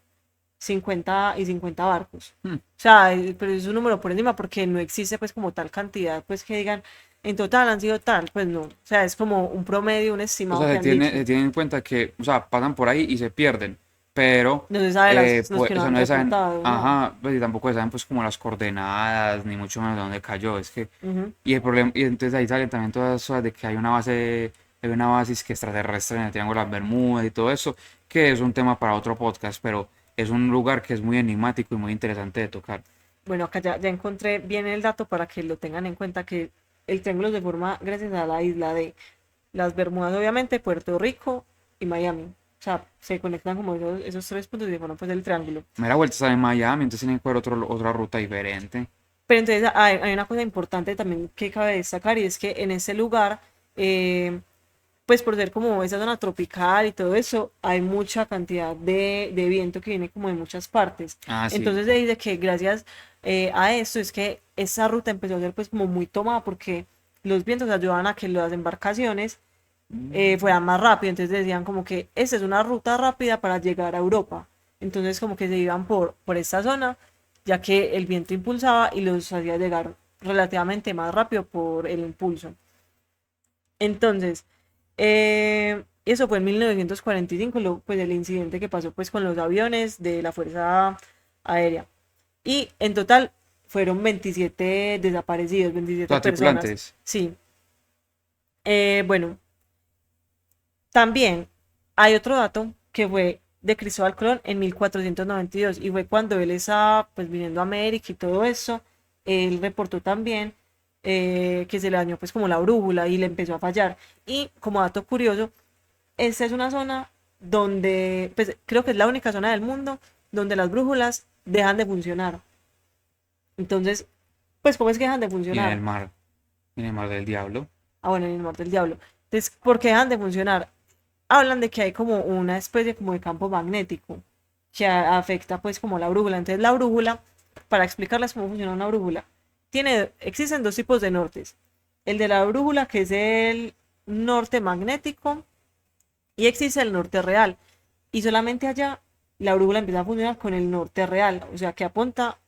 50 y 50 barcos. Mm. O sea, pero es un número por encima porque no existe pues como tal cantidad, pues que digan en total han sido tal, pues no. O sea, es como un promedio, un O estimado sea, que han dicho. se tiene en cuenta que, o sea, pasan por ahí y se pierden, pero, No se sabe los pues, que o no sea, han no se saben, reportado, no. ajá, pues y tampoco se saben, pues, como las coordenadas, ni mucho menos de dónde cayó, es que, Ujú. y el problema, y entonces ahí salen también todas las cosas de que hay una base que extraterrestre en el Triángulo de las Bermudas y todo eso, que es un tema para otro podcast, pero es un lugar que es muy enigmático y muy interesante de tocar. Bueno, acá ya encontré bien el dato para que lo tengan en cuenta que el triángulo se forma gracias a la isla de las Bermudas, obviamente, Puerto Rico y Miami. O sea, se conectan como esos 3 puntos y forman pues el triángulo. Me da vuelta está en Miami, entonces tienen que coger otra ruta diferente. Pero entonces hay una cosa importante también que cabe destacar y es que en ese lugar, eh, pues por ser como esa zona tropical y todo eso, hay mucha cantidad de viento que viene como de muchas partes. Ah, sí. Entonces se dice que gracias a esto es que esa ruta empezó a ser pues como muy tomada porque los vientos ayudaban a que las embarcaciones fueran más rápido. Entonces decían como que esta es una ruta rápida para llegar a Europa. Entonces como que se iban por esta zona, ya que el viento impulsaba y los hacía llegar relativamente más rápido por el impulso. Entonces, eso fue en 1945, pues el incidente que pasó pues con los aviones de la Fuerza Aérea. Y en total fueron 27 desaparecidos, O 27 sea, personas. tripulantes. Sí. Bueno, también hay otro dato que fue de Cristóbal Colón en 1492 y fue cuando él estaba pues viniendo a América y todo eso, él reportó también que se le dañó pues como la brújula y le empezó a fallar. Y como dato curioso, esta es una zona donde, pues creo que es la única zona del mundo donde las brújulas dejan de funcionar. Entonces, pues ¿cómo es que dejan de Y funcionar? en el mar del diablo. Ah, bueno, en el mar del diablo. Entonces, ¿por qué dejan de funcionar? Hablan de que hay como una especie como de campo magnético que afecta pues como la brújula. Entonces la brújula, para explicarles cómo funciona una brújula, existen 2 tipos de nortes. El de la brújula que es el norte magnético y existe el norte real. Y solamente allá la brújula empieza a funcionar con el norte real, o sea que apunta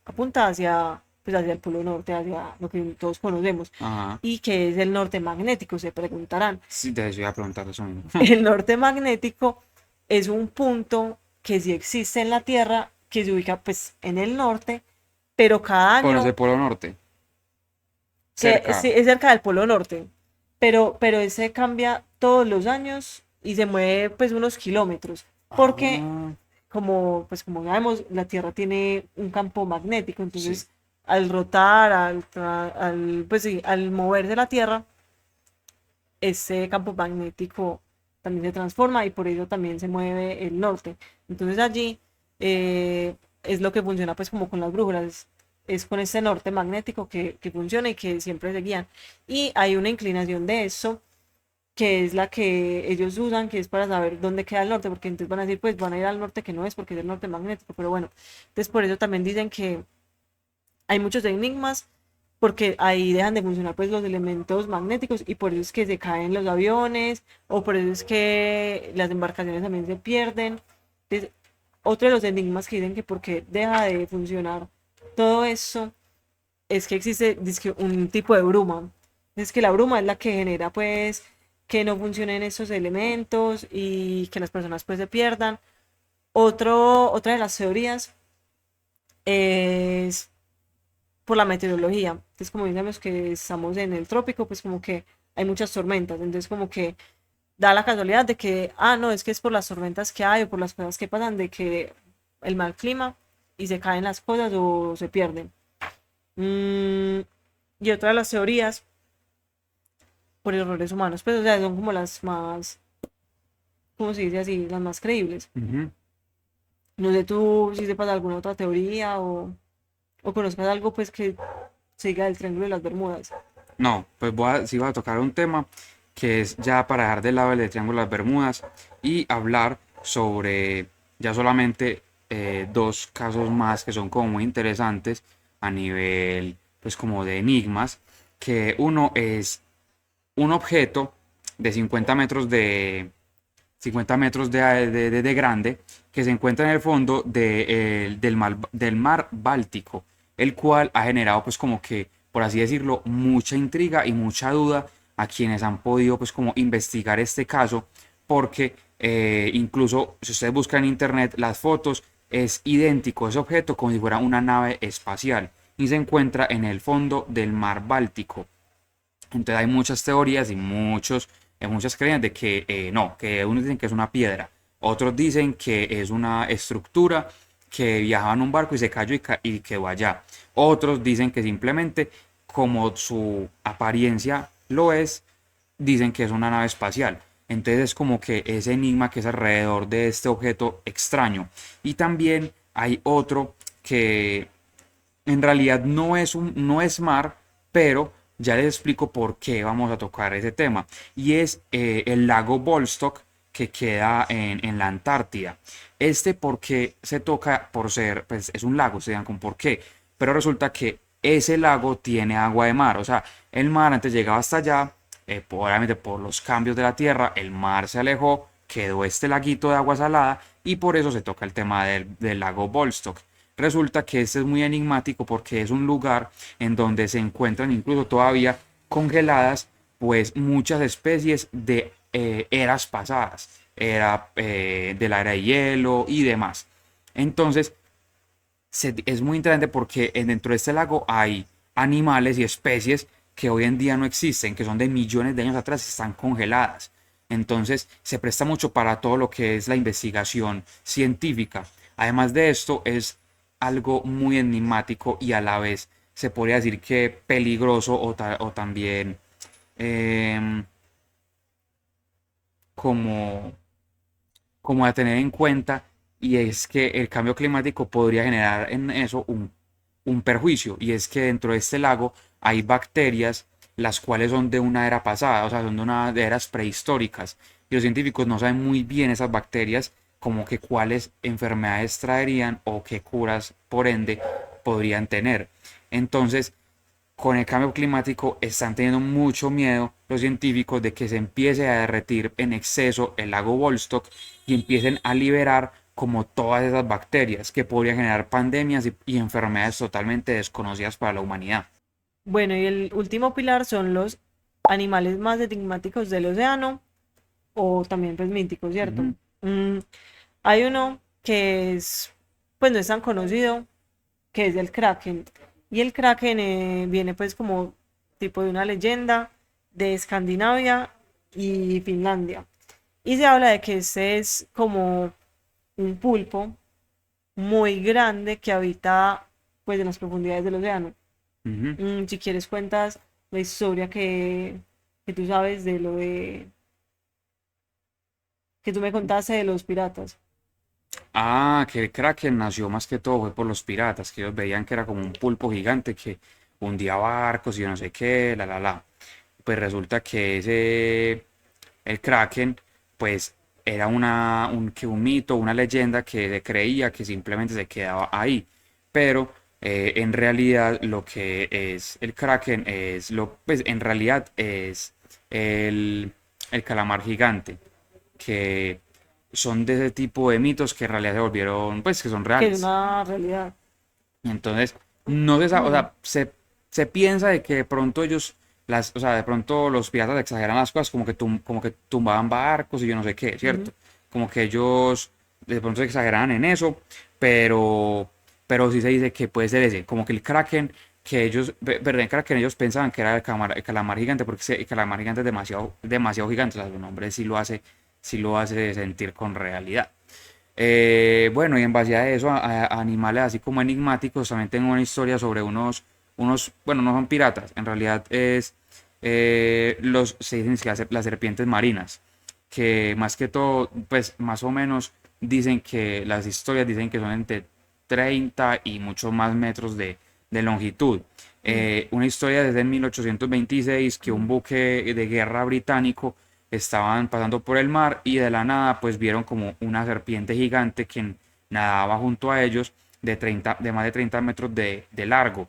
hacia, pues hacia el polo norte, hacia lo que todos conocemos. Ajá. Y que es el norte magnético, se preguntarán. Sí, te iba a preguntar eso mismo. El norte magnético es un punto que sí existe en la Tierra, que se ubica pues en el norte, pero cada Por ese año, polo norte. que Cerca. sí, es cerca del polo norte, pero ese cambia todos los años y se mueve pues unos kilómetros, porque Ah, como sabemos, la Tierra tiene un campo magnético, sí. entonces al rotar, pues sí, al moverse la Tierra, ese campo magnético también se transforma y por ello también se mueve el norte. Entonces allí es lo que funciona pues como con las brújulas, es con ese norte magnético que funciona y que siempre se guían. Y hay una inclinación de eso que es la que ellos usan, que es para saber dónde queda el norte, porque entonces van a decir, pues van a ir al norte que no es porque es el norte magnético, pero bueno, entonces por eso también dicen que hay muchos enigmas porque ahí dejan de funcionar pues los elementos magnéticos y por eso es que se caen los aviones o por eso es que las embarcaciones también se pierden. Entonces, otro de los enigmas que dicen que porque deja de funcionar todo eso es que existe dizque, un tipo de bruma. Es que la bruma es la que genera pues que no funcionen esos elementos y que las personas pues se pierdan. Otra de las teorías es por la meteorología. Entonces, como digamos que estamos en el trópico, pues como que hay muchas tormentas. Entonces, como que da la casualidad de que, no, es que es por las tormentas que hay o por las cosas que pasan, de que el mal clima y se caen las cosas o se pierden. Mm, y otra de las teorías por errores humanos. Pues, o sea, son como las más, ¿cómo se dice así? Las más creíbles. Ujú. No sé tú si sepas alguna otra teoría o conozcas algo pues que siga el Triángulo de las Bermudas. No, pues sí voy a tocar un tema que es ya para dejar de lado el de Triángulo de las Bermudas y hablar sobre ya solamente dos casos más que son como muy interesantes a nivel pues como de enigmas, que uno es un objeto de 50 metros de grande que se encuentra en el fondo del mar Báltico, el cual ha generado pues como que, por así decirlo, mucha intriga y mucha duda a quienes han podido pues como investigar este caso, porque incluso si ustedes buscan en internet las fotos, es idéntico ese objeto como si fuera una nave espacial y se encuentra en el fondo del mar Báltico. Entonces hay muchas teorías y muchas creencias de que no, que unos dicen que es una piedra, otros dicen que es una estructura que viajaba en un barco y se cayó y quedó allá. Otros dicen que simplemente, como su apariencia lo es, dicen que es una nave espacial. Entonces es como que ese enigma que es alrededor de este objeto extraño. Y también hay otro que en realidad no es mar, pero ya les explico por qué vamos a tocar ese tema. Y es el lago Vostok que queda en la Antártida. Este porque se toca por ser, pues es un lago, se dan con por qué. Pero resulta que ese lago tiene agua de mar. O sea, el mar antes llegaba hasta allá, obviamente por los cambios de la tierra, el mar se alejó, quedó este laguito de agua salada y por eso se toca el tema del lago Vostok. Resulta que este es muy enigmático porque es un lugar en donde se encuentran incluso todavía congeladas pues muchas especies de eras pasadas, de la era de hielo y demás. Entonces es muy interesante porque dentro de este lago hay animales y especies que hoy en día no existen, que son de millones de años atrás y están congeladas. Entonces se presta mucho para todo lo que es la investigación científica. Además de esto, es algo muy enigmático y a la vez se podría decir que peligroso o también em, como, como a tener en cuenta, y es que el cambio climático podría generar en eso un perjuicio, y es que dentro de este lago hay bacterias las cuales son de una era pasada, o sea, son de eras prehistóricas, y los científicos no saben muy bien esas bacterias, como que cuáles enfermedades traerían o qué curas, por ende, podrían tener. Entonces, con el cambio climático están teniendo mucho miedo los científicos de que se empiece a derretir en exceso el lago Vostok y empiecen a liberar como todas esas bacterias que podrían generar pandemias y enfermedades totalmente desconocidas para la humanidad. Bueno, y el último pilar son los animales más enigmáticos del océano o también pues míticos, ¿cierto? Ujú, Mm, hay uno que es, pues no es tan conocido, que es el Kraken. Y el Kraken viene pues como tipo de una leyenda de Escandinavia y Finlandia. Y se habla de que este es como un pulpo muy grande que habita pues en las profundidades del océano. ujú. Si quieres cuentas la historia que tú sabes de que tú me contaste de los piratas. Ah, que el Kraken nació más que todo fue por los piratas, que ellos veían que era como un pulpo gigante que hundía barcos y yo no sé qué, la. Pues resulta que el Kraken, pues era un mito, una leyenda que se creía que simplemente se quedaba ahí. Pero en realidad lo que es el Kraken pues en realidad es el, el calamar gigante, que son de ese tipo de mitos que en realidad se volvieron, pues que son Que es reales. una realidad. Entonces, no se sabe, o Mm, sea, se piensa de que de pronto o sea, de pronto los piratas exageran las cosas, como que tumbaban barcos y yo no sé qué, ujú. ¿cierto? Como que ellos de pronto exageraban en eso, pero, pero sí se dice que puede ser ese, como que el Kraken, perdón, el Kraken ellos pensaban que era el calamar gigante, porque el calamar gigante es demasiado gigante, o sea, su nombre sí lo hace sentir con realidad. Bueno, y en base a eso, a animales así como enigmáticos, también tengo una historia sobre bueno, no son piratas, en realidad se dicen que las serpientes marinas, que más que todo, pues más o menos dicen que las historias dicen que son entre 30 y muchos más metros de longitud. Mm, Una historia desde 1826 que un mm, buque de guerra británico estaban pasando por el mar y de la nada pues vieron como una serpiente gigante que nadaba junto a ellos de más de 30 metros de largo.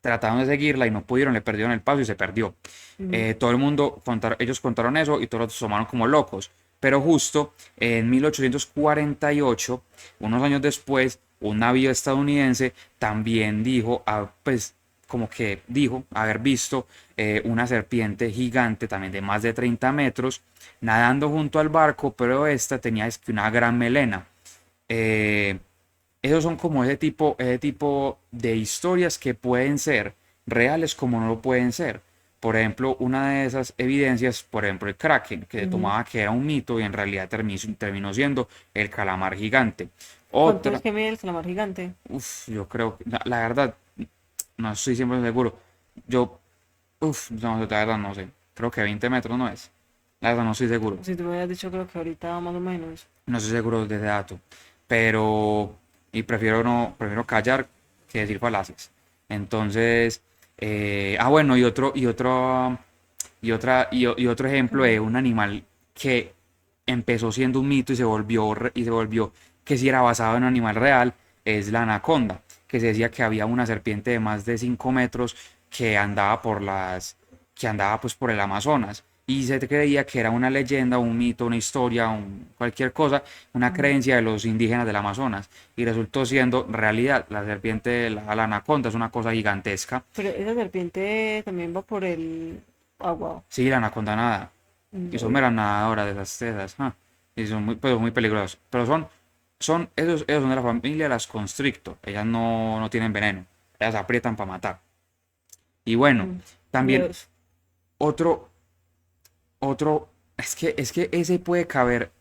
Trataron de seguirla y no pudieron, le perdieron el paso y se perdió. mm. Todo el mundo, ellos contaron eso y todos los tomaron como locos. Pero justo en 1848, unos años después, un navío estadounidense también dijo, pues como que dijo haber visto una serpiente gigante también de más de 30 metros nadando junto al barco, pero esta tenía es que una gran melena. Eh, Esos son como ese tipo de historias que pueden ser reales como no lo pueden ser. Por ejemplo, una de esas evidencias, por ejemplo, el Kraken, que se Ujú. tomaba que era un mito y en realidad terminó siendo el calamar gigante. ¿Cuánto es Otra, que mide el calamar gigante? yo creo, la verdad, no estoy siempre seguro. Yo, no, la verdad no sé. Creo que 20 metros no es. La verdad no estoy seguro. Si tú me habías dicho, creo que ahorita más o menos. No estoy seguro de ese dato, pero y prefiero no, prefiero callar que decir falacias. Entonces, bueno, y otro ejemplo Ujú. de un animal que empezó siendo un mito y se volvió que si era basado en un animal real es la anaconda, que se decía que había una serpiente de más de 5 metros que andaba pues por el Amazonas y se creía que era una leyenda, un mito, una historia, cualquier cosa, una Ujú. creencia de los indígenas del Amazonas y resultó siendo realidad. La serpiente, la anaconda es una cosa gigantesca. Pero esa serpiente también va por el agua. Sí, la anaconda nada. Y son Uy, meras nadadoras de esas. Y son pues, muy peligrosas. Pero ellos son de la familia de las constrictor. Ellas no tienen veneno. Ellas aprietan para matar. Y bueno, mm, también Dios. otro, es que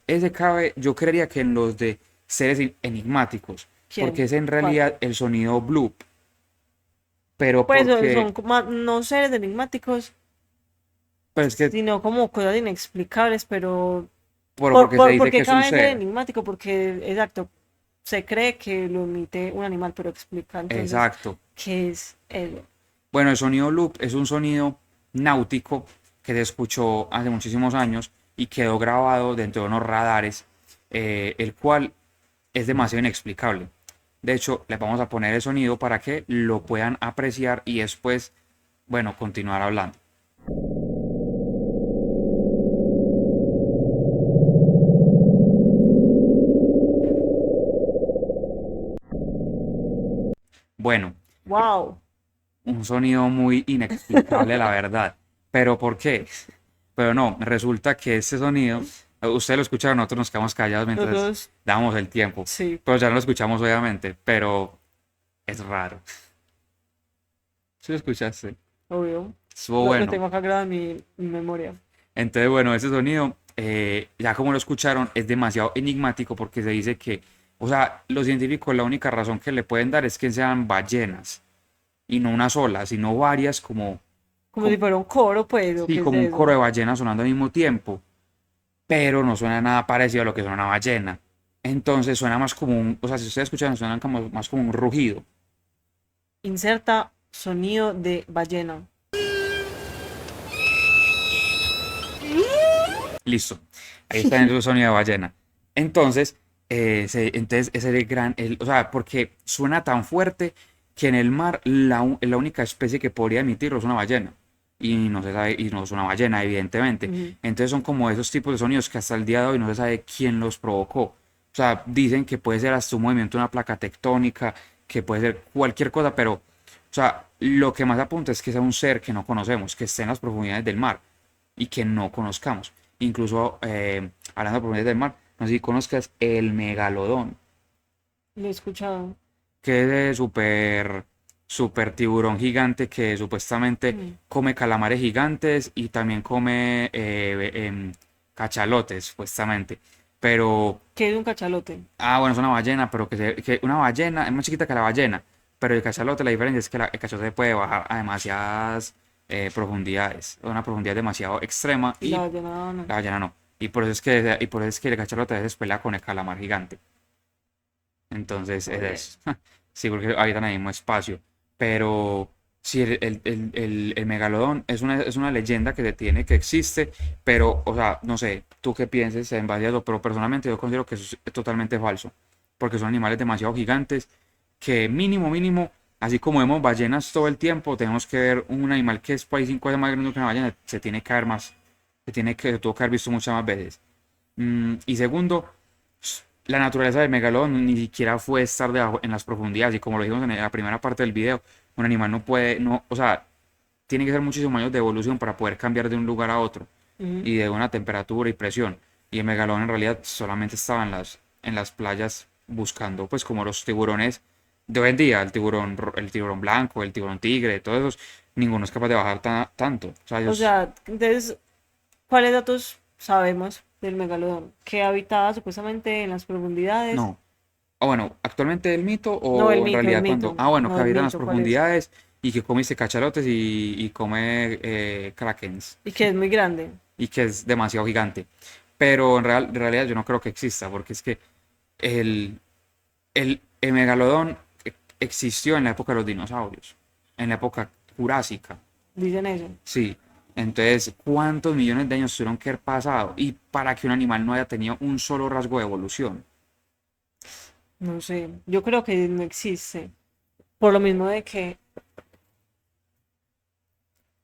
ese cabe, yo creería que en los de seres enigmáticos, porque ¿Quién? es en ¿Cuál? realidad el sonido bloop, pero Pues son porque, no seres enigmáticos, pero es que, sino como cosas inexplicables, pero porque se ¿por dice que qué es un cabe ser ser, enigmático? Porque, exacto, se cree que lo emite un animal, pero explica entonces exacto. qué es él. Bueno, el sonido loop es un sonido náutico que se escuchó hace muchísimos años y quedó grabado dentro de unos radares, el cual es demasiado inexplicable. De hecho, les vamos a poner el sonido para que lo puedan apreciar y después, bueno, continuar hablando. Bueno, ¡Wow! un sonido muy inexplicable, la verdad. ¿Pero por qué? Pero no, resulta que este sonido, ustedes lo escucharon, nosotros nos quedamos callados mientras Nosotros, dábamos el tiempo. sí, Pero ya no lo escuchamos, obviamente, pero es raro. ¿Sí lo escuchaste? obvio. Estuvo Lo bueno. tengo acá grabado en mi memoria. Entonces, bueno, ese sonido, ya como lo escucharon, es demasiado enigmático porque se dice que, o sea, los científicos la única razón que le pueden dar es que sean ballenas y no una sola, sino varias Como si fuera un coro, pues, ¿o sí, qué es como un coro eso? de ballenas sonando al mismo tiempo, pero no suena nada parecido a lo que suena una ballena. Entonces suena más como o sea, si ustedes escuchan, suena como, más como un rugido. Inserta sonido de ballena. Listo. Ahí está el sonido de ballena. Entonces, entonces ese es o sea, porque suena tan fuerte que en el mar la única especie que podría emitirlo es una ballena. Y no se sabe, y no es una ballena, evidentemente. Ujú. Entonces son como esos tipos de sonidos que hasta el día de hoy no se sabe quién los provocó. O sea, dicen que puede ser hasta un movimiento de una placa tectónica, que puede ser cualquier cosa, pero, o sea, lo que más apunta es que sea un ser que no conocemos, que esté en las profundidades del mar y que no conozcamos. Incluso hablando de profundidades del mar, no sé si conozcas el megalodón, Lo he escuchado. que es de super tiburón gigante que supuestamente Mm. come calamares gigantes y también come cachalotes, supuestamente. Pero, ¿Qué es un cachalote? bueno, es una ballena, pero que una ballena es más chiquita que la ballena, pero el cachalote, la diferencia es que el cachalote puede bajar a demasiadas, profundidades, una profundidad demasiado extrema Y la y ballena no. la ballena no. Y por eso es que el cachalote a veces pelea con el calamar gigante. Entonces es Oye, eso. Sí, porque habitan en el mismo espacio. Pero sí, el megalodón es una leyenda que se tiene, que existe, pero, o sea, no sé, tú qué pienses en base a eso, pero personalmente yo considero que eso es totalmente falso. Porque son animales demasiado gigantes que mínimo, así como vemos ballenas todo el tiempo, tenemos que ver un animal que es por ahí 5 veces más grande que una ballena, se tiene que ver más, se tuvo que haber visto muchas más veces. Y segundo, la naturaleza del megalodón ni siquiera fue estar debajo en las profundidades. Y como lo dijimos en la primera parte del video, un animal no puede, no, o sea, tiene que ser muchísimos años de evolución para poder cambiar de un lugar a otro ujú. y de una temperatura y presión. Y el megalodón en realidad solamente estaba en las playas buscando, pues como los tiburones de hoy en día, el tiburón blanco, el tiburón tigre, todos esos, ninguno es capaz de bajar tanto. O sea, O ellos sea, entonces, ¿cuáles datos sabemos del megalodón? Que habitaba supuestamente en las profundidades. no. O bueno, actualmente el mito No, o en el realidad cuando... mito. Ah, bueno, que No, el habitan las mito, ¿cuál es? profundidades y que come cachalotes y come krakens Y que es muy grande. y que es demasiado gigante. Pero en realidad yo no creo que exista porque es que el, el megalodón existió en la época de los dinosaurios, en la época jurásica, Dicen eso. sí. Entonces, ¿cuántos millones de años tuvieron que haber pasado? Y para que un animal no haya tenido un solo rasgo de evolución. No sé. Yo creo que no existe. Por lo mismo de que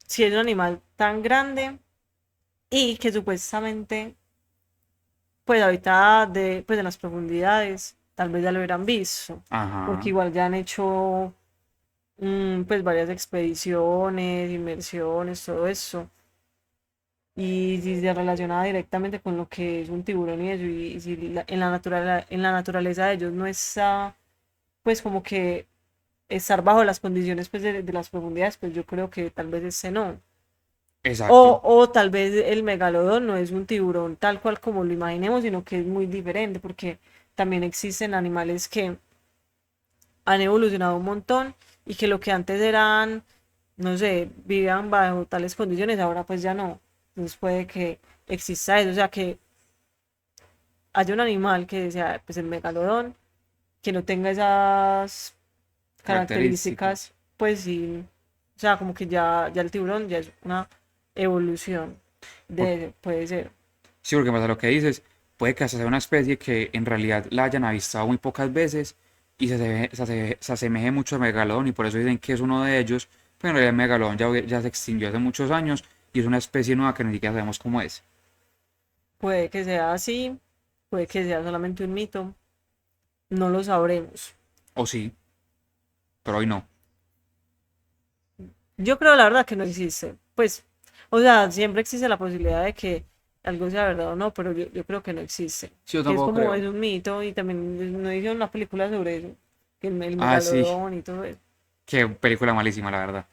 si es un animal tan grande y que supuestamente pues habita pues en las profundidades, tal vez ya lo hubieran visto. Porque Ajá, igual ya han hecho pues varias expediciones, inmersiones, todo eso. Y si se relaciona directamente con lo que es un tiburón y eso, y si en la naturaleza de ellos no está, pues como que estar bajo las condiciones pues de las profundidades, pues yo creo que tal vez ese no. exacto. O tal vez el megalodón no es un tiburón tal cual como lo imaginemos, sino que es muy diferente, porque también existen animales que han evolucionado un montón y que lo que antes eran, no sé, vivían bajo tales condiciones, ahora pues ya no. Entonces puede que exista eso, o sea, que haya un animal que sea pues el megalodón, que no tenga esas Características. características, pues sí, o sea, como que ya el tiburón ya es una evolución Por- puede ser. sí, porque pasa lo que dices, puede que hasta sea una especie que en realidad la hayan avistado muy pocas veces y se asemeje mucho al megalodón y por eso dicen que es uno de ellos, pero en realidad el megalodón ya se extinguió hace muchos años y es una especie nueva que ni siquiera sabemos cómo es. Puede que sea así, puede que sea solamente un mito, no lo sabremos. O sí, pero hoy no. Yo creo la verdad que no existe. Pues, o sea, siempre existe la posibilidad de que algo sea verdad o no, pero yo creo que no existe. Sí, yo Que es tampoco como es creo. un mito y también no hicieron una película sobre eso, que el Ah, sí, megalodón y todo eso. qué película malísima, la verdad.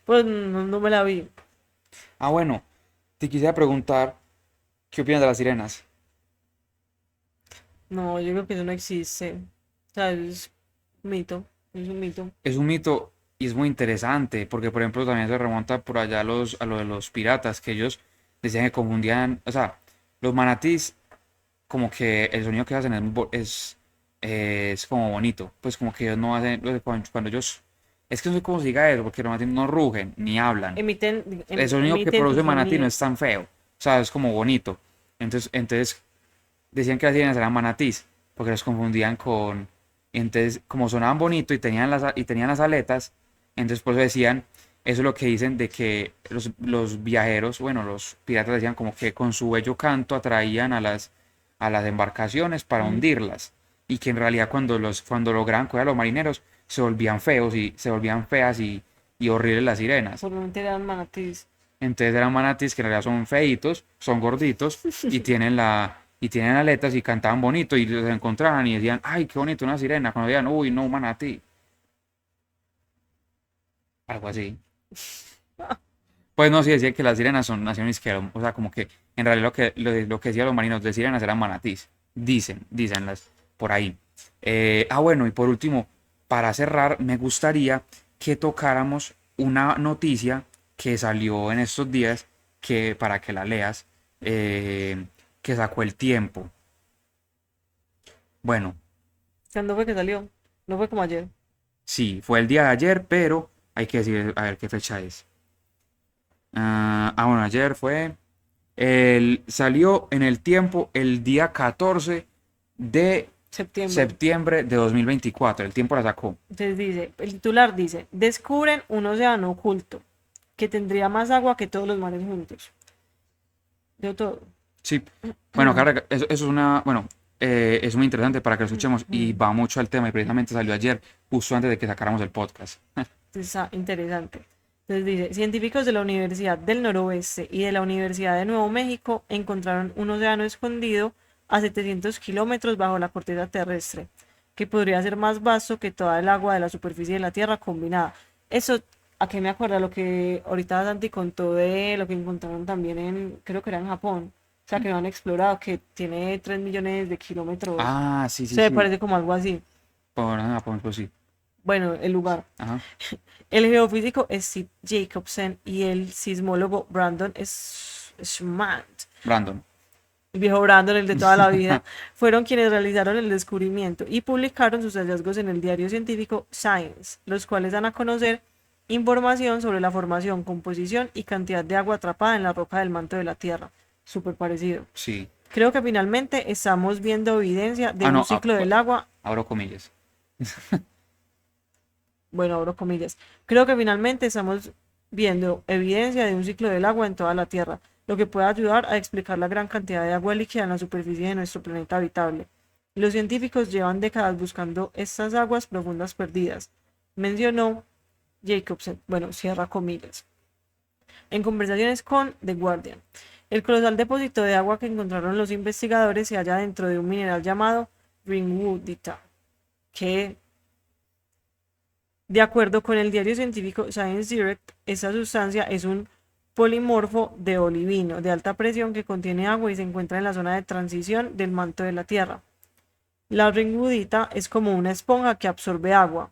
Pues no me la vi. Ah, bueno, te quisiera preguntar, ¿qué opinas de las sirenas? No, yo creo que eso no existe. O sea, es mito, es un mito. Es un mito y es muy interesante, porque por ejemplo también se remonta por allá a lo de los piratas, que ellos decían que confundían, o sea, los manatís, como que el sonido que hacen es como bonito, pues como que ellos no hacen, cuando ellos, es que no sé cómo se diga eso, porque los manatís no rugen ni hablan. El sonido que Emiten produce tu el manatí no sonido. es tan feo, o sea, es como bonito. Entonces decían que las sirenas eran manatís, porque los confundían con... Entonces, como sonaban bonito y tenían las aletas, entonces por eso decían, eso es lo que dicen de que los viajeros, bueno, los piratas decían como que con su bello canto atraían a las embarcaciones para Mm, hundirlas, y que en realidad cuando lograban coger a los marineros, se volvían feos y se volvían feas y horribles las sirenas. por no eran manatíes. Entonces eran manatíes que en realidad son feitos, son gorditos y tienen aletas y cantaban bonito y los encontraban y decían, ay, qué bonito una sirena. Cuando decían, uy, no, un manatí. Algo así. Pues no, sí decía que las sirenas son naciones que, o sea, como que en realidad lo que decían los marinos de sirenas eran manatís. Dicenlas por ahí. Bueno, y por último, para cerrar, me gustaría que tocáramos una noticia que salió en estos días, que para que la leas, que sacó el tiempo. Bueno, ¿Cuándo fue que salió? No fue como ayer. sí, fue el día de ayer, pero hay que decir, a ver qué fecha es. Bueno, ayer fue, salió en el tiempo el día 14 de Septiembre. septiembre de 2024. El tiempo la sacó. Entonces dice, el titular dice, descubren un océano oculto que tendría más agua que todos los mares juntos. De todo. Sí, bueno, Carla, eso es una, bueno, es muy interesante para que lo escuchemos y Mm, va mucho al tema y precisamente salió ayer, justo antes de que sacáramos el podcast. Está interesante. Entonces dice, científicos de la Universidad del Noroeste y de la Universidad de Nuevo México encontraron un océano escondido a 700 kilómetros bajo la corteza terrestre, que podría ser más vasto que toda el agua de la superficie de la Tierra combinada. Eso, ¿a qué me acuerda? Lo que ahorita Santi contó de lo que encontraron también en, creo que era en Japón. O sea, que no han explorado, que tiene 3 millones de kilómetros. Ah, sí, sí, Se me sí. parece como algo así. Pues sí. Bueno, el lugar. Ajá. El geofísico Steve Jacobsen y el sismólogo Brandon Schmant, Brandon. el viejo Brandon, el de toda la vida, fueron quienes realizaron el descubrimiento y publicaron sus hallazgos en el diario científico Science, los cuales dan a conocer información sobre la formación, composición y cantidad de agua atrapada en la roca del manto de la Tierra. Súper parecido. Sí. Creo que finalmente estamos viendo evidencia de Ah, un no, ciclo del agua. abro comillas. Bueno, abro comillas. Creo que finalmente estamos viendo evidencia de un ciclo del agua en toda la Tierra, lo que puede ayudar a explicar la gran cantidad de agua líquida en la superficie de nuestro planeta habitable. Los científicos llevan décadas buscando estas aguas profundas perdidas, mencionó Jacobsen. Bueno, cierra comillas. En conversaciones con The Guardian, el colosal depósito de agua que encontraron los investigadores se halla dentro de un mineral llamado ringwoodita, que de acuerdo con el diario científico Science Direct, esta sustancia es un polimorfo de olivino de alta presión que contiene agua y se encuentra en la zona de transición del manto de la Tierra. La ringwoodita es como una esponja que absorbe agua.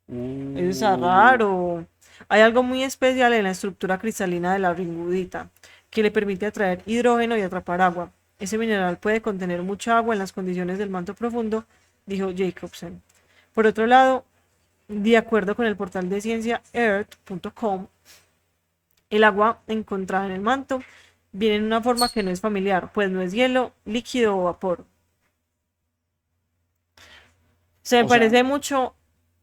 Eso está Uh, raro. Hay algo muy especial en la estructura cristalina de la ringwoodita que le permite atraer hidrógeno y atrapar agua. Ese mineral puede contener mucha agua en las condiciones del manto profundo, dijo Jacobsen. Por otro lado, de acuerdo con el portal de ciencia earth.com, el agua encontrada en el manto viene en una forma que no es familiar, pues no es hielo, líquido o vapor. Se me o sea, parece mucho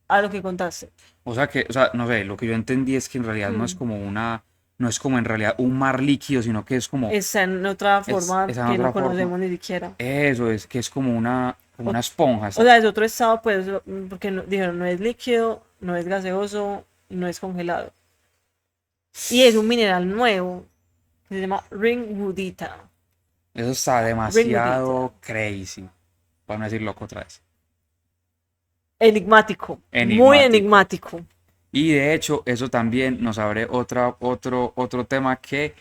a lo que contaste. o sea, no sé, lo que yo entendí es que en realidad no es Mm. como una, no es como en realidad un mar líquido, sino que es como, Está en otra forma esa en que no otra forma. conocemos ni siquiera. Eso es, que es como O, una esponja. o sea, es otro estado, pues, porque dijeron no es líquido, no es gaseoso, no es congelado. Y es un mineral nuevo que se llama ringwoodita. Eso está Ringwoodita. demasiado crazy, para no decir loco otra vez. Enigmático, muy Enigmático. enigmático. Y de hecho, eso también nos abre otro tema que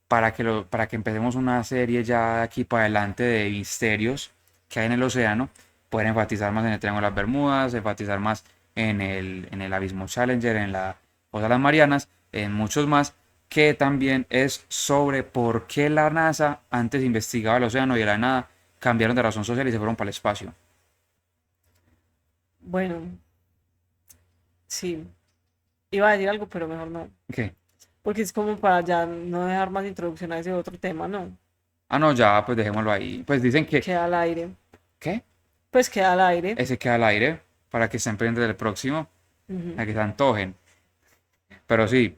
para que empecemos una serie ya de aquí para adelante de misterios que hay en el océano, poder enfatizar más en el Triángulo de las Bermudas, enfatizar más en el Abismo Challenger, en la Fosa de las Marianas, en muchos más, que también es sobre por qué la NASA antes investigaba el océano y de la nada cambiaron de razón social y se fueron para el espacio. Bueno, sí. Iba a decir algo, pero mejor no. ¿Qué? Porque es como para ya no dejar más introducción a ese otro tema, ¿no? Ah, no, ya, pues dejémoslo ahí. Pues dicen que, Queda al aire. ¿qué? Pues queda al aire. Ese queda al aire para que estén pendientes del próximo, Ujú. a que se antojen. Pero sí,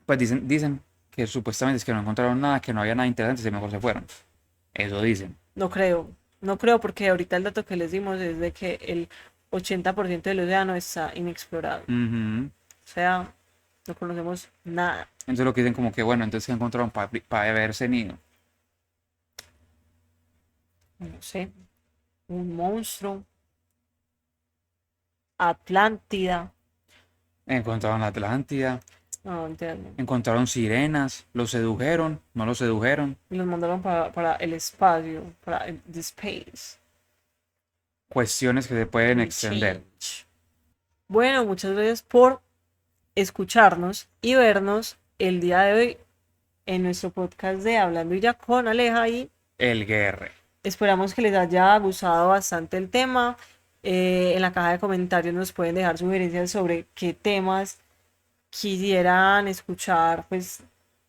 pues dicen que supuestamente es que no encontraron nada, que no había nada interesante, y mejor se fueron. Eso dicen. No creo. No creo porque ahorita el dato que les dimos es de que el 80% del océano está inexplorado. Ujú. O sea, no conocemos nada. Entonces lo que dicen como que, bueno, entonces ¿qué encontraron para haberse nido? No sé. Un monstruo. Atlántida. Encontraron la Atlántida, No, entiendo. encontraron sirenas, los sedujeron, no los sedujeron. Y los mandaron para el espacio, para el the space. Cuestiones que se pueden We extender. change. Bueno, muchas gracias por escucharnos y vernos el día de hoy en nuestro podcast de Hablando y Ya con Aleja y El Guerre. esperamos que les haya gustado bastante el tema. En la caja de comentarios nos pueden dejar sugerencias sobre qué temas quisieran escuchar, pues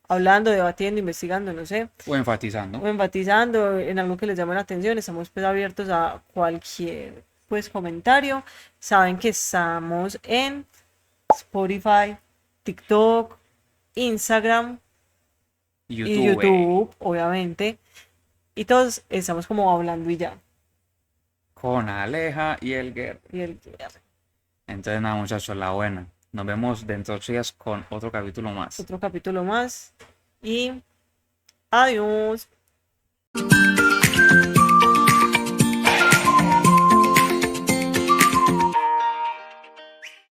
hablando, debatiendo, investigando, no sé, O enfatizando. o enfatizando en algo que les llame la atención. Estamos pues abiertos a cualquier pues comentario. Saben que estamos en Spotify, TikTok, Instagram y YouTube. YouTube, obviamente. Y todos estamos como Hablando y Ya. Con Aleja y el Guerre. Y el Entonces nada, muchachos, la buena. Nos vemos dentro de 8 días con otro capítulo más. otro capítulo más. Y adiós.